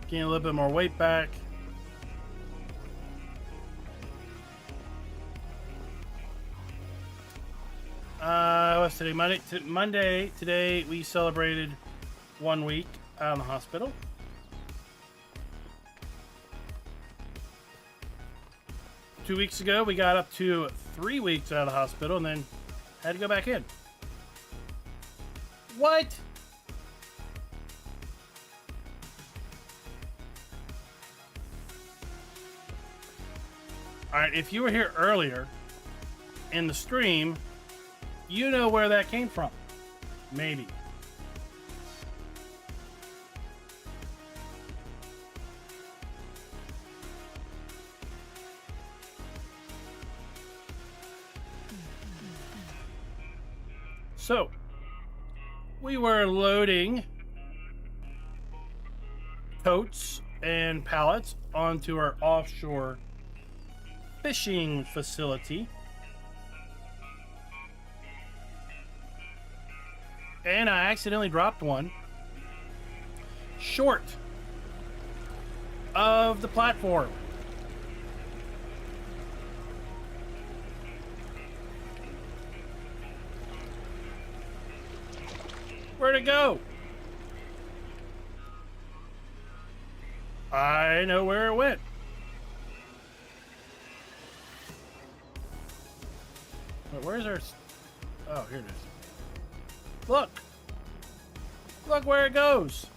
Getting a little bit more weight back. What's today? Monday. Today we celebrated 1 week out in the hospital. Two weeks ago, we got up to 3 weeks out of the hospital and then had to go back in. What? All right, if you were here earlier in the stream, you know where that came from. Maybe. So, we were loading totes and pallets onto our offshore fishing facility. And I accidentally dropped one short of the platform. Where'd it go? I know where it went. Wait, where's our... Oh, here it is. Look! Look where it goes!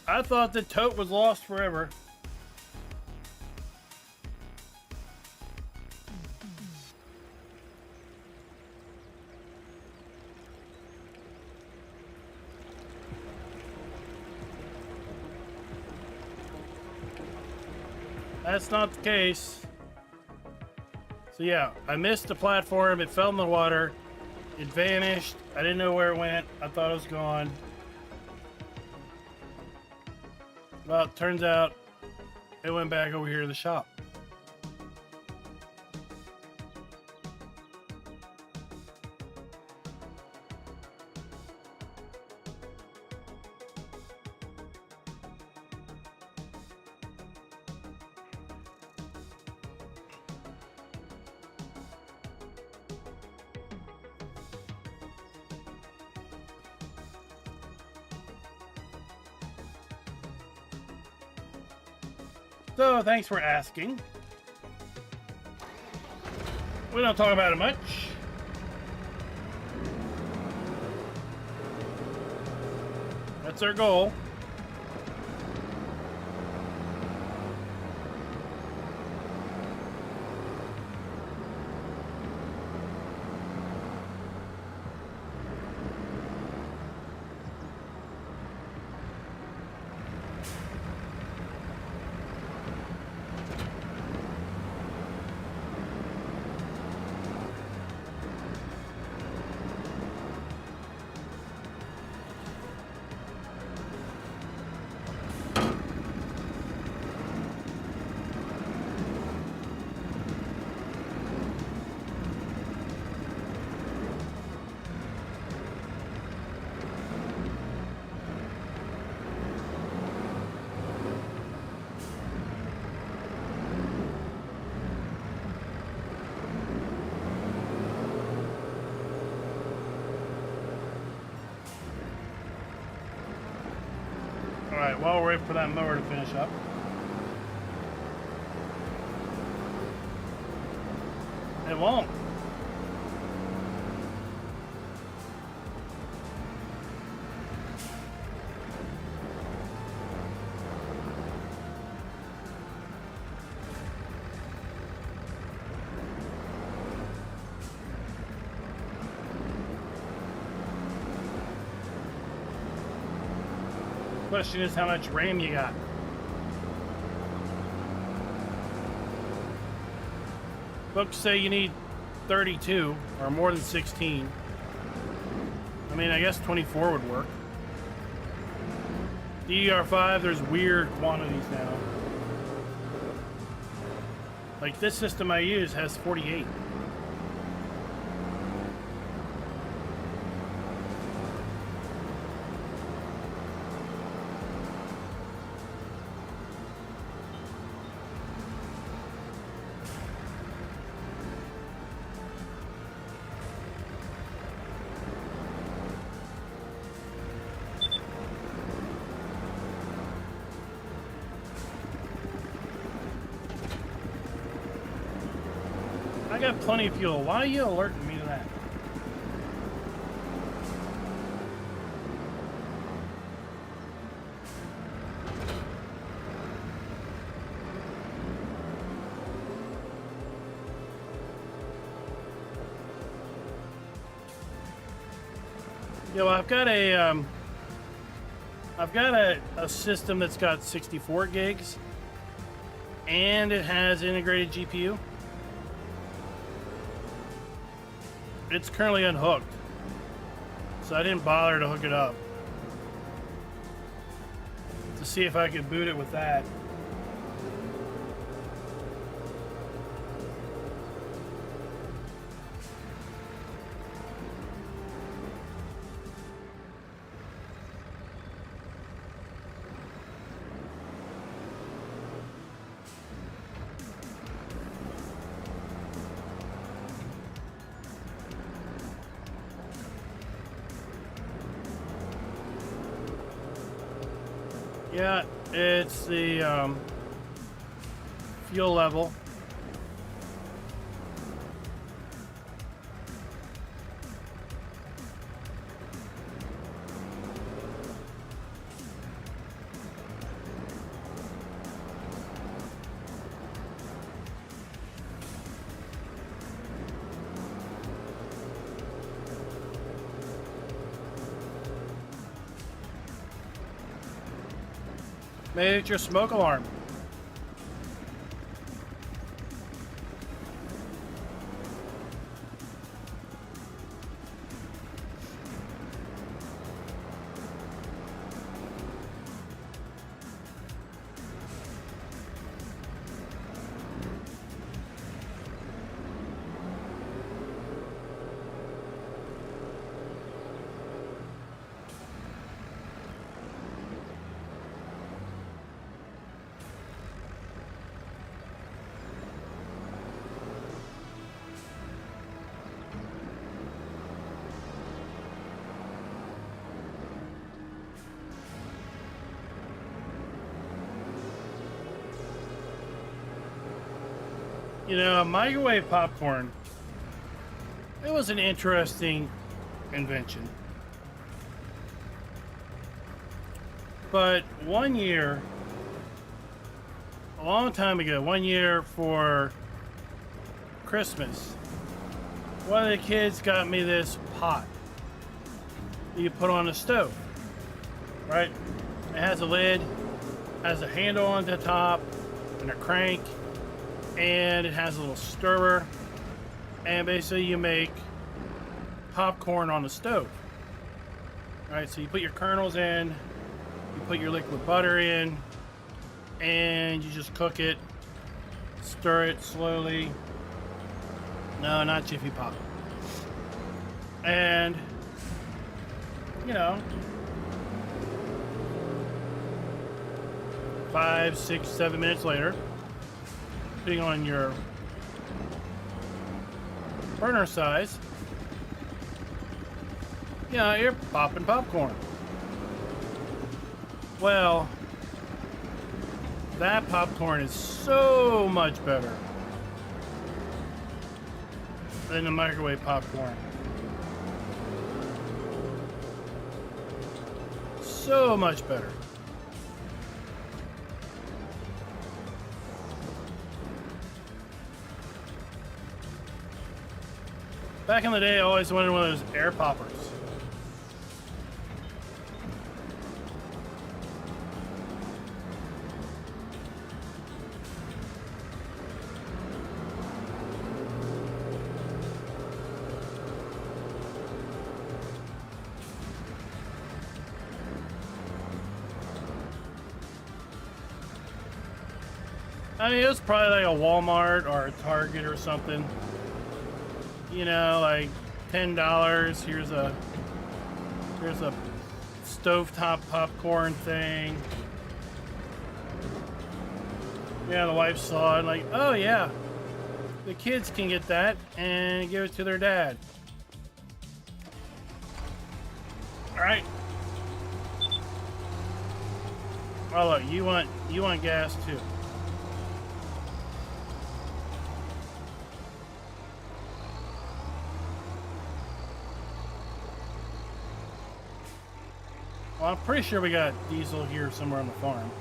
I thought the tote was lost forever. That's not the case. So yeah, I missed the platform. It fell in the water. It vanished. I didn't know where it went. I thought it was gone. Well, it turns out it went back over here to the shop. So, thanks for asking. We don't talk about it much. That's our goal. Alright, while we're waiting for that mower to finish up. It won't. Question is how much RAM you got. Books say you need 32 or more than 16. I mean, I guess 24 would work. DDR5, there's weird quantities now. Like this system I use has 48. I got plenty of fuel. Why are you alerting me to that? Yeah, well, I've got a system that's got 64 gigs, and it has integrated GPU. It's currently unhooked, so I didn't bother to hook it up to see if I could boot it with that. Yeah, it's the fuel level. Maybe it's your smoke alarm. You know, microwave popcorn, it was an interesting invention. But one year, a long time ago, one year for Christmas, one of the kids got me this pot that you put on the stove, right? It has a lid, has a handle on the top, and a crank, and it has a little stirrer, and basically you make popcorn on the stove. All right, so you put your kernels in, you put your liquid butter in, and you just cook it, stir it slowly. No, not Jiffy Pop. And, you know, 5, 6, 7 minutes later, depending on your burner size, you know, you're popping popcorn. Well, that popcorn is so much better than the microwave popcorn. So much better. Back in the day, I always wanted one of those air poppers. I mean, it was probably like a Walmart or a Target or something. You know, like $10. Here's a stovetop popcorn thing. Yeah, the wife saw it, like, oh yeah, the kids can get that and give it to their dad. All right. Oh look, you want gas too. Well, I'm pretty sure we got diesel here somewhere on the farm.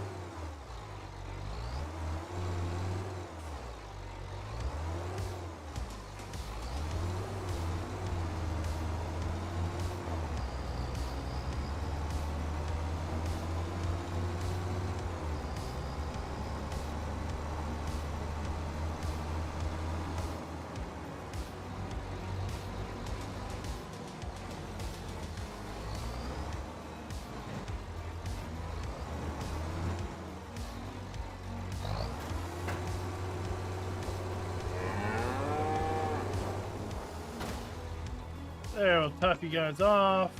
There, we'll top you guys off.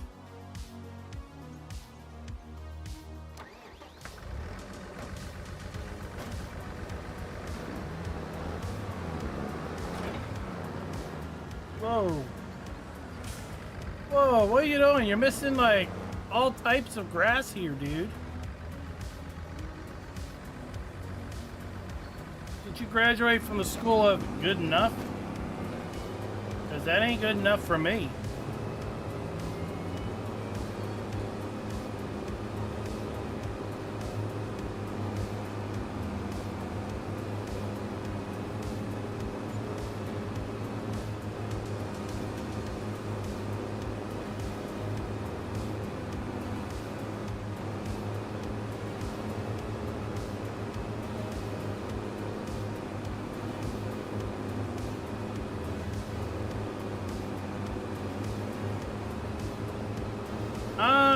Whoa. Whoa, what are you doing? You're missing like all types of grass here, dude. Did you graduate from the school of good enough? Because that ain't good enough for me.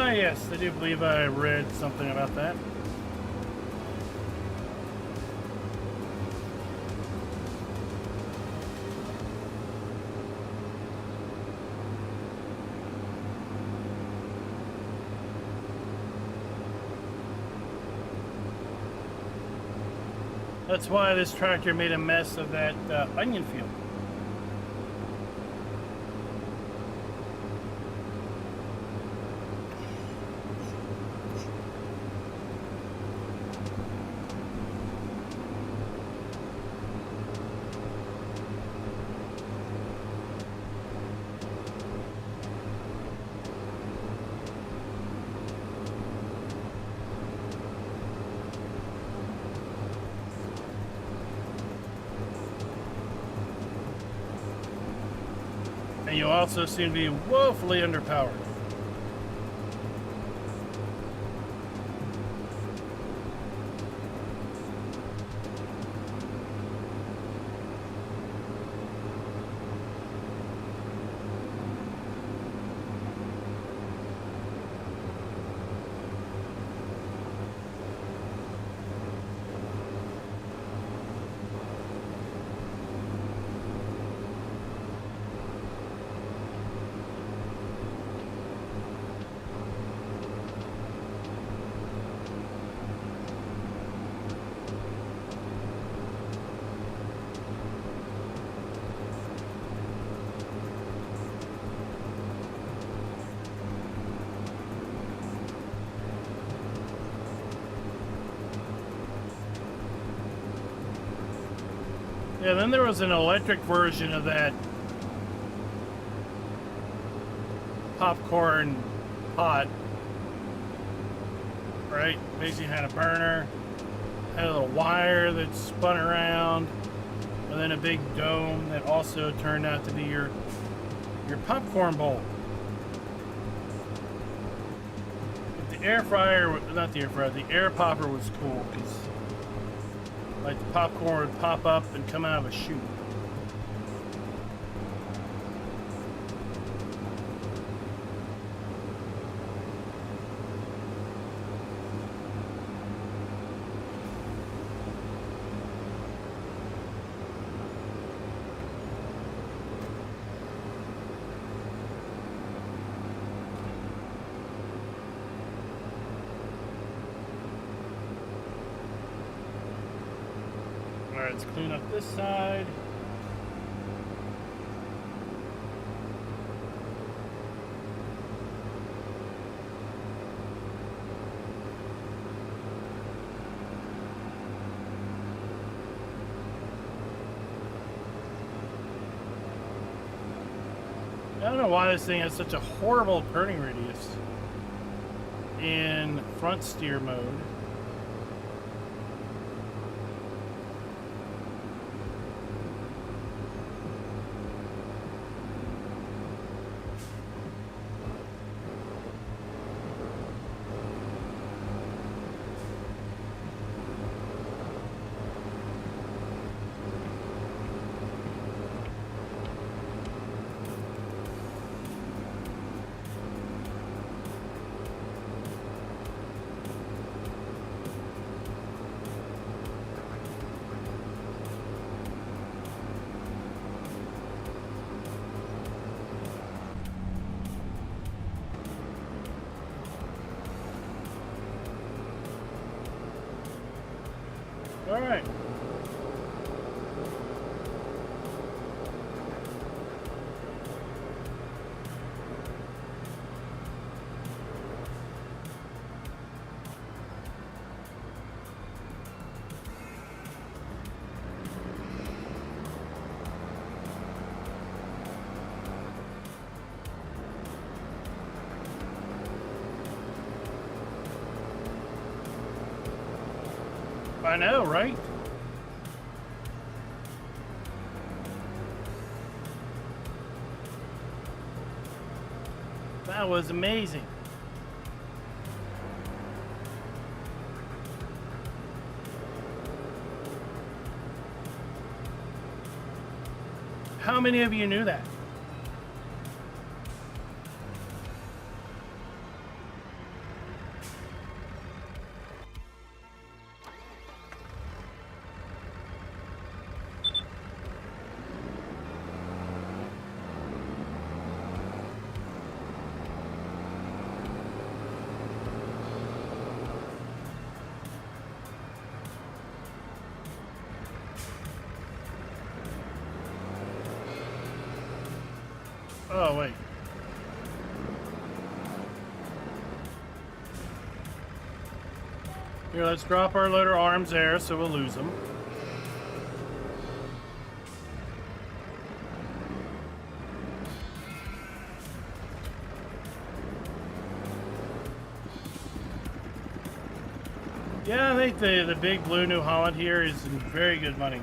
Yes, I do believe I read something about that. That's why this tractor made a mess of that onion field. And you also seem to be woefully underpowered. Yeah, then there was an electric version of that popcorn pot, right? Basically had a burner, had a little wire that spun around, and then a big dome that also turned out to be your popcorn bowl. But the air fryer, not the air fryer, the air popper was cool because like the popcorn would pop up and come out of a chute. Alright, let's clean up this side. I don't know why this thing has such a horrible turning radius in front steer mode. All right. I know, right? That was amazing. How many of you knew that? Oh, wait. Here, let's drop our loader arms there so we'll lose them. Yeah, I think the big blue New Holland here is in very good money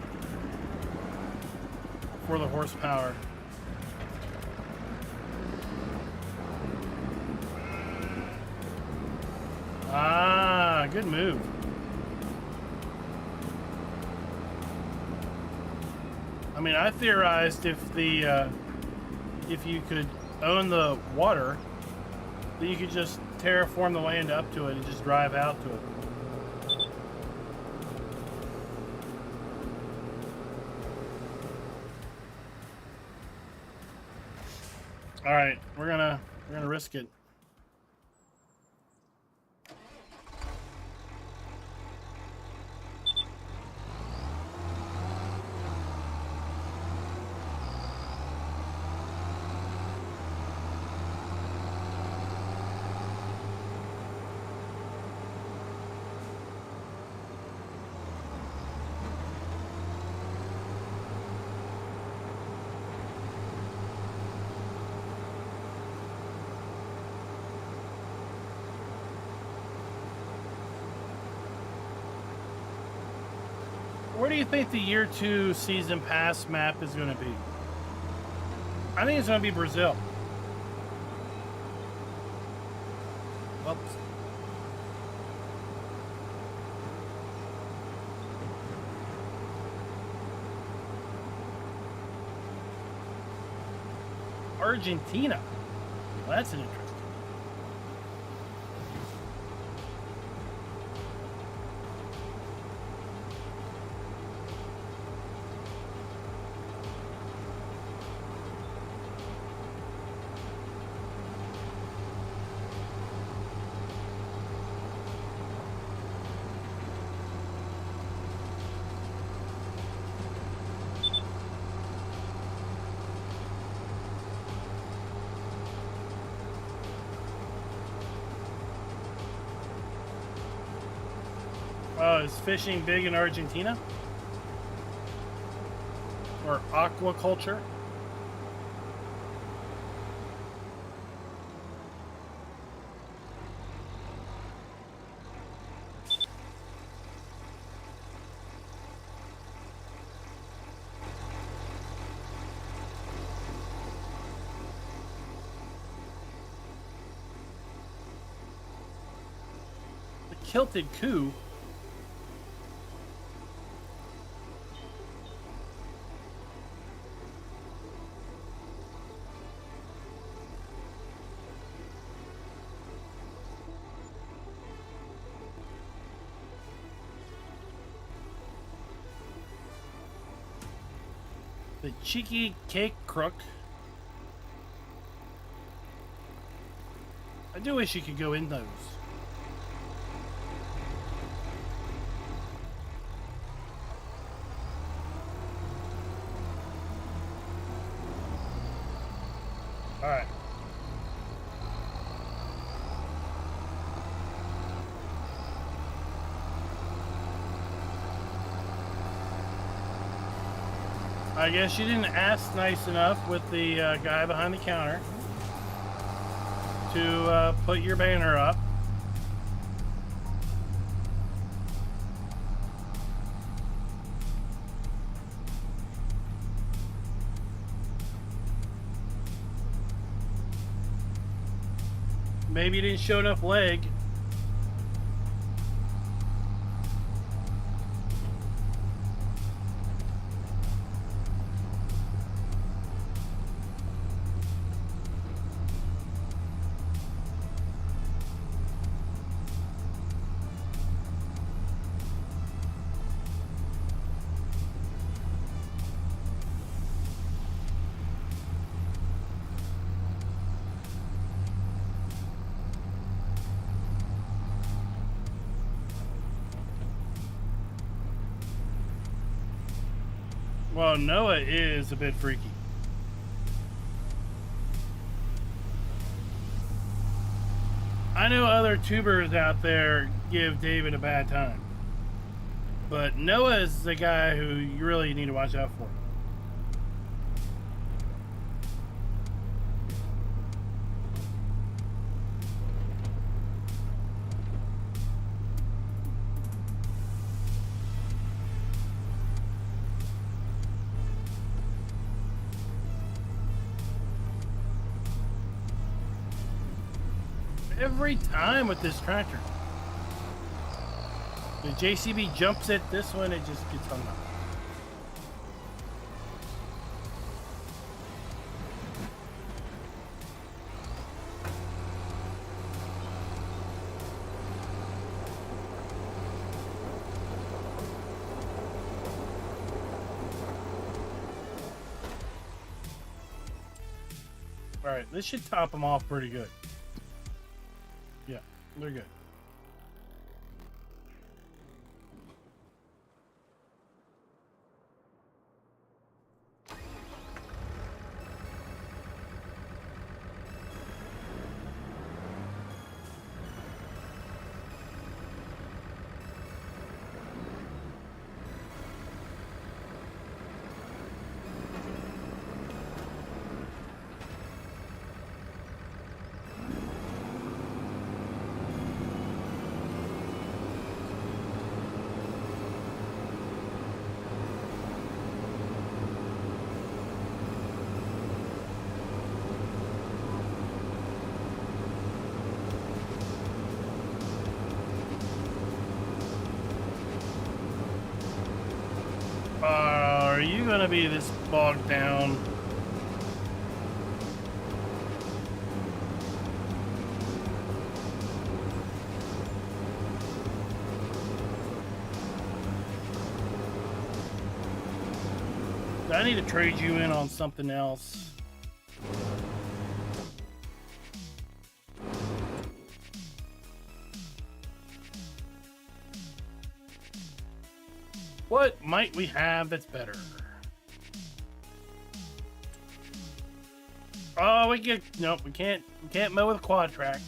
for the horsepower. Ah, good move. I mean, I theorized if you could own the water, then you could just terraform the land up to it and just drive out to it. All right, we're gonna risk it. Where do you think the year 2 season pass map is going to be? I think it's going to be Brazil. Oops. Argentina. Well, that's an interesting. Oh, is fishing big in Argentina? Or aquaculture? The kilted coup? The cheeky cake crook. I do wish you could go in those. All right. I guess you didn't ask nice enough with the guy behind the counter to put your banner up. Maybe you didn't show enough leg. Well, Noah is a bit freaky. I know other tubers out there give David a bad time, but Noah is the guy who you really need to watch out for. Every time with this tractor. The JCB jumps it. This one, it just gets hung up. All right, this should top them off pretty good. Yeah, they're good. Are you gonna be this bogged down? I need to trade you in on something else. What might we have that's better? Oh, we get nope. We can't mow with quad track.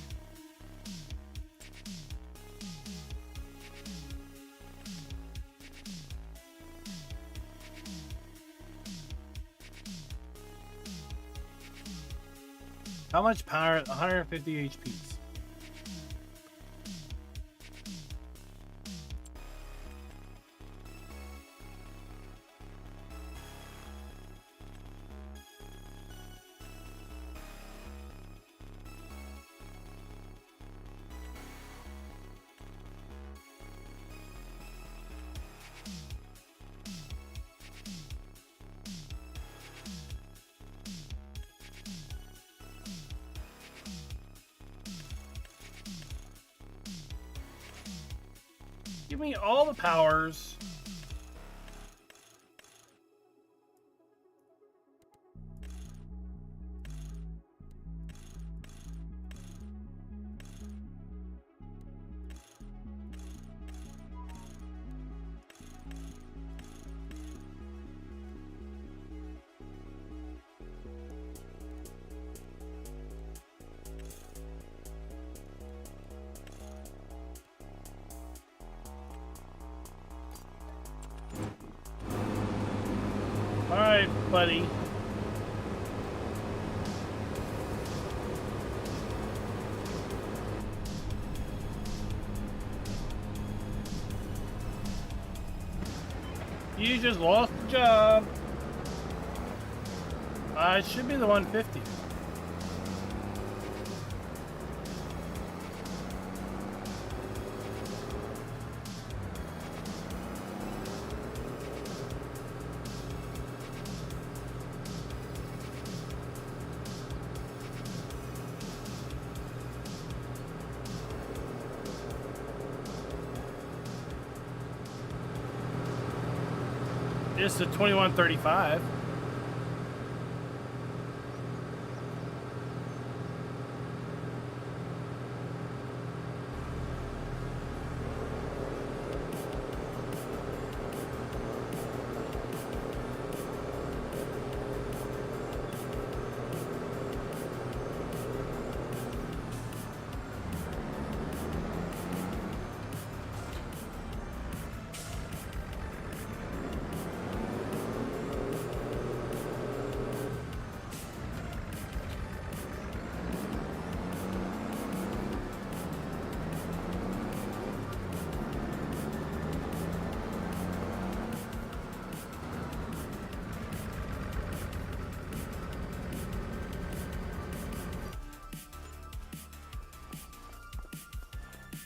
How much power? 150 HPs. Give me all the powers. All right, buddy. You just lost the job. It should be the 150. It's the 2135.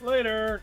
Later.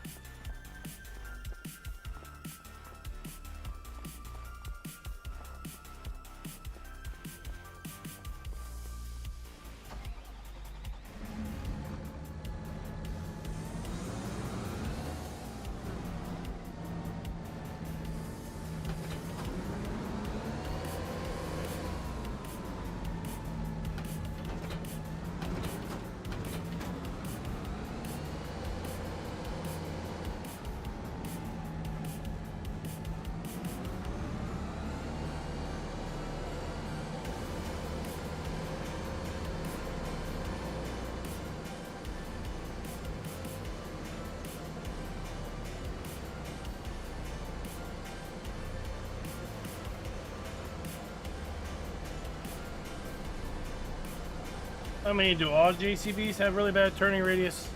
I mean, do all JCBs have really bad turning radius?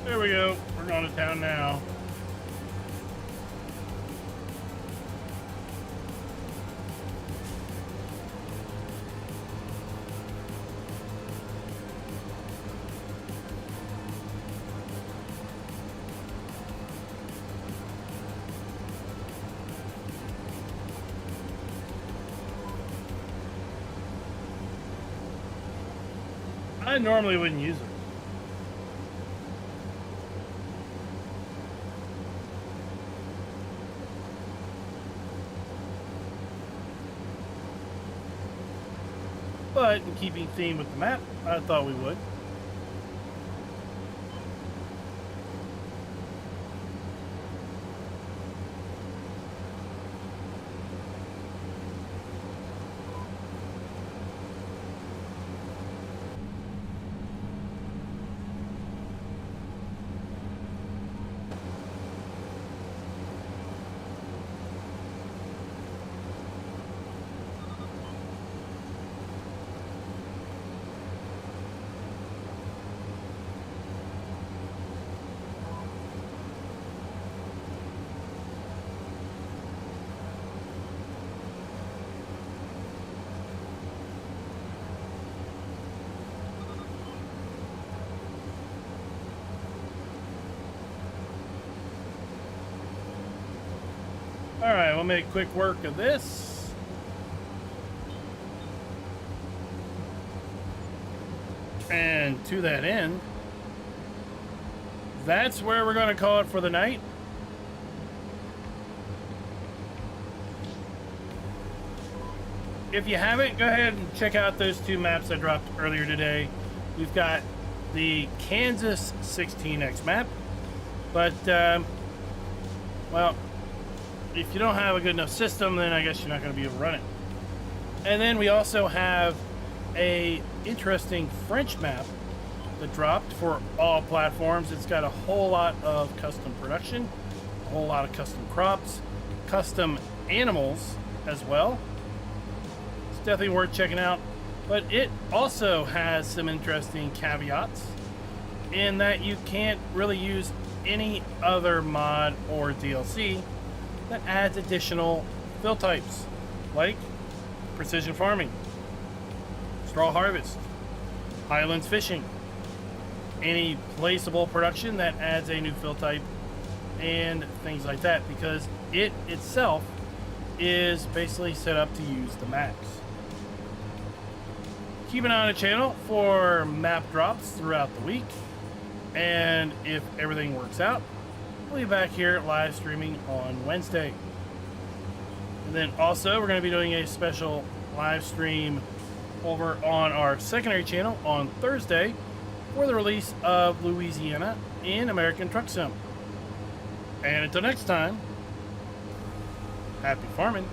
There we go. We're going to town now. I normally wouldn't use it. But in keeping theme with the map, I thought we would. All right, we'll make quick work of this. And to that end, that's where we're going to call it for the night. If you haven't, go ahead and check out those two maps I dropped earlier today. We've got the Kansas 16X map, but, well, if you don't have a good enough system, then I guess you're not going to be able to run it. And then we also have a interesting French map that dropped for all platforms. It's got a whole lot of custom production, a whole lot of custom crops, custom animals as well. It's definitely worth checking out. But it also has some interesting caveats in that you can't really use any other mod or DLC that adds additional fill types like precision farming, straw harvest, Highlands Fishing, any placeable production that adds a new fill type, and things like that, because it itself is basically set up to use the max. Keep an eye on the channel for map drops throughout the week, and if everything works out, we'll be back here live streaming on Wednesday. And then also we're going to be doing a special live stream over on our secondary channel on Thursday for the release of Louisiana in American Truck Sim. And until next time, happy farming.